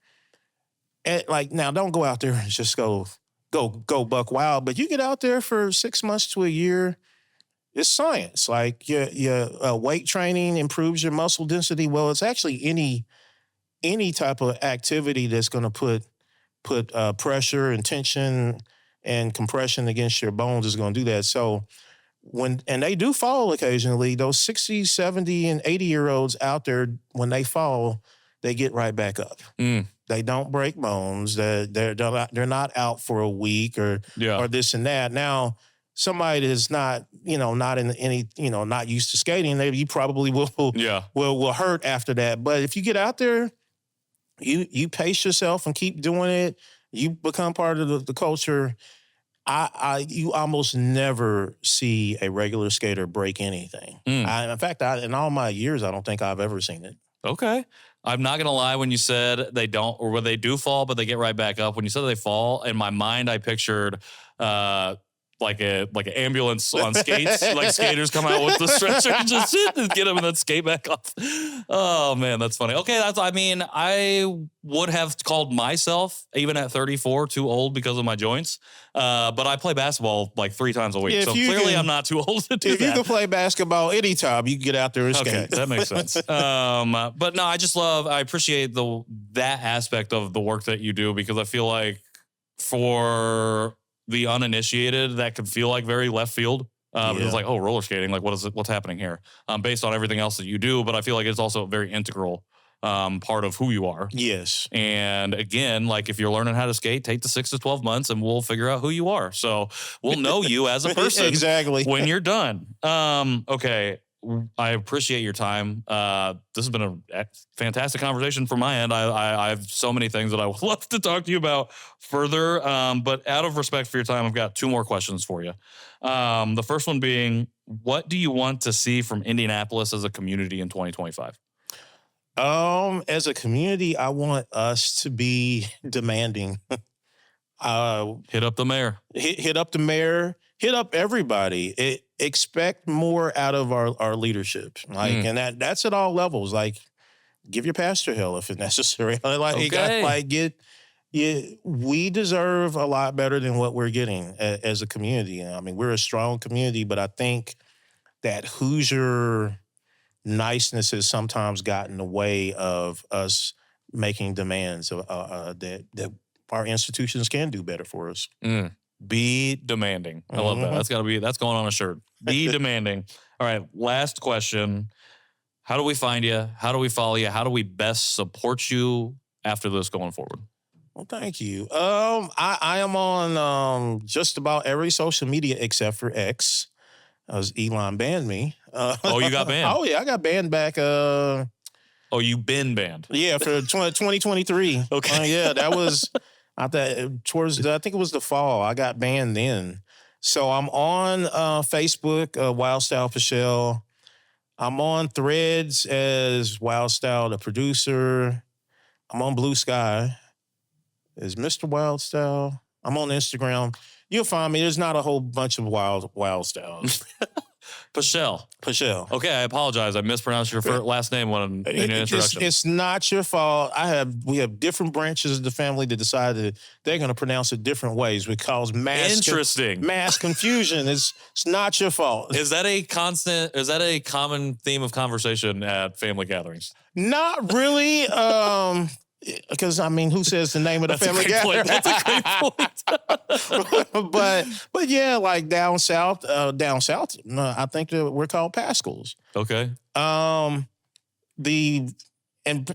Speaker 1: like now, don't go out there and just go buck wild, but you get out there for 6 months to a year. It's science. Like your weight training improves your muscle density. Well, it's actually any type of activity that's going to put pressure and tension and compression against your bones is going to do that. So and they do fall occasionally, those 60, 70, and 80-year-olds out there, when they fall, they get right back up. They don't break bones. They're not out for a week or this and that. Now, somebody that's not in any, not used to skating, you probably will hurt after that. But if you get out there, you pace yourself and keep doing it, you become part of the culture. You almost never see a regular skater break anything. In fact, in all my years, I don't think I've ever seen it.
Speaker 2: Okay. I'm not going to lie, when you said they don't, or when they do fall, but they get right back up. When you said they fall, in my mind, I pictured like an ambulance on skates. Like skaters come out with the stretcher and just get them and then skate back off. Oh man, that's funny. Okay, I would have called myself, even at 34, too old because of my joints. But I play basketball like 3 times a week. So clearly I'm not too old to do that.
Speaker 1: If you can play basketball anytime, you can get out there and skate.
Speaker 2: Okay, that makes sense. But no, I appreciate that aspect of the work that you do, because I feel like for the uninitiated, that could feel like very left field. It's like, oh, roller skating, like what's happening here? Based on everything else that you do, but I feel like it's also a very integral part of who you are.
Speaker 1: Yes.
Speaker 2: And again, like if you're learning how to skate, take the 6 to 12 months and we'll figure out who you are. So we'll know you as a person
Speaker 1: exactly
Speaker 2: when you're done. Okay. I appreciate your time. This has been a fantastic conversation from my end. I have so many things that I would love to talk to you about further. But out of respect for your time, I've got 2 more questions for you. The first one being, what do you want to see from Indianapolis as a community in 2025?
Speaker 1: As a community, I want us to be demanding.
Speaker 2: Hit up the mayor.
Speaker 1: Hit up the mayor. Hit up everybody. Expect more out of our leadership. And that's at all levels. Like, give your pastor hell if it's necessary. We deserve a lot better than what we're getting as a community. I mean, we're a strong community, but I think that Hoosier niceness has sometimes gotten in the way of us making demands that our institutions can do better for us.
Speaker 2: Be demanding. I love that. That's going on a shirt. Be demanding. All right. Last question. How do we find you? How do we follow you? How do we best support you after this going forward?
Speaker 1: Well, thank you. I am on just about every social media except for X. As Elon banned me.
Speaker 2: You got banned?
Speaker 1: Oh yeah, I got banned back.
Speaker 2: You been banned?
Speaker 1: Yeah, for 2023.
Speaker 2: Okay.
Speaker 1: Yeah, that was. I think it was the fall. I got banned then. So I'm on Facebook, Wildstyle Paschall. I'm on Threads as Wildstyle, the producer. I'm on Blue Sky as Mr. Wildstyle. I'm on Instagram. You'll find me. There's not a whole bunch of Wildstyles. Paschall.
Speaker 2: Okay, I apologize. I mispronounced your last name in your introduction.
Speaker 1: It's not your fault. We have different branches of the family that decided they're going to pronounce it different ways, which causes mass confusion. It's not your fault.
Speaker 2: Is that a common theme of conversation at family gatherings?
Speaker 1: Not really. Because who says the name of the family gathering?
Speaker 2: That's a great point.
Speaker 1: but yeah, like down south, I think that we're called Paschalls.
Speaker 2: Okay.
Speaker 1: And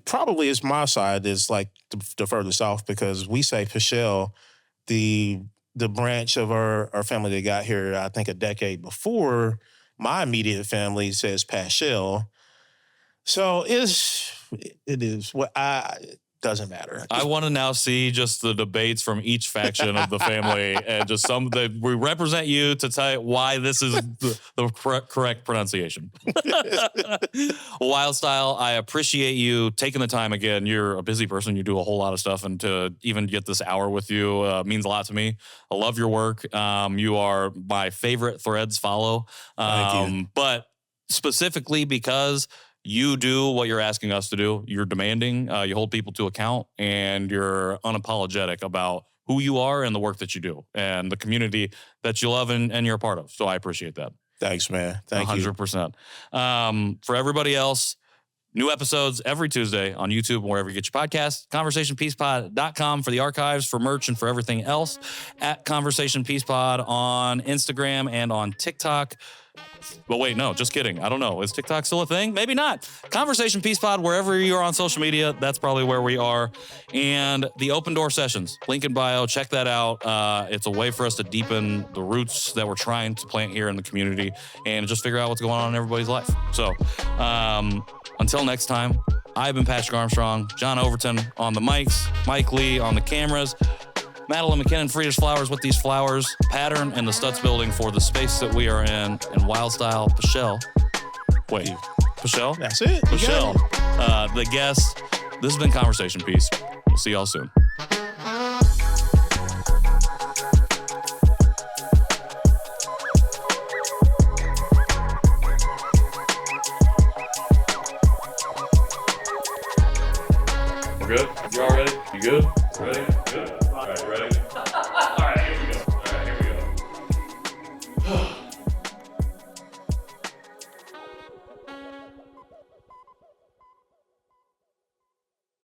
Speaker 1: probably it's my side is like the furthest off, because we say Paschall, the branch of our family that got here, I think a decade before my immediate family says Paschall. So it is what doesn't matter.
Speaker 2: I want to now see just the debates from each faction of the family and just we represent you to tell you why this is the correct pronunciation. Wildstyle, I appreciate you taking the time again. You're a busy person. You do a whole lot of stuff, and to even get this hour with you means a lot to me. I love your work. You are my favorite Threads follow.
Speaker 1: Thank you.
Speaker 2: But specifically because you do what you're asking us to do. You're demanding, you hold people to account, and you're unapologetic about who you are and the work that you do and the community that you love and you're a part of. So I appreciate that.
Speaker 1: Thanks, man. Thank
Speaker 2: 100%. For everybody else, new episodes every Tuesday on YouTube and wherever you get your podcasts. ConversationPeacePod.com for the archives, for merch, and for everything else. At Conversation Peace Pod on Instagram and on TikTok. But wait, no, just kidding. I don't know. Is TikTok still a thing? Maybe not. Conversation Peace Pod, wherever you are on social media, that's probably where we are. And the open door sessions, link in bio, check that out. It's a way for us to deepen the roots that we're trying to plant here in the community and just figure out what's going on in everybody's life. So until next time, I've been Patrick Armstrong, John Overton on the mics, Mike Lee on the cameras, Madeline McKinnon, Friedrich Flowers with these flowers, Pattern and the Stutz building for the space that we are in, and Wildstyle Paschall. Wait, Paschall?
Speaker 1: That's it.
Speaker 2: Paschall, the guest. This has been Conversation Piece. We'll see y'all soon. We're good? You all ready? You good? Ready? Good. All right, ready?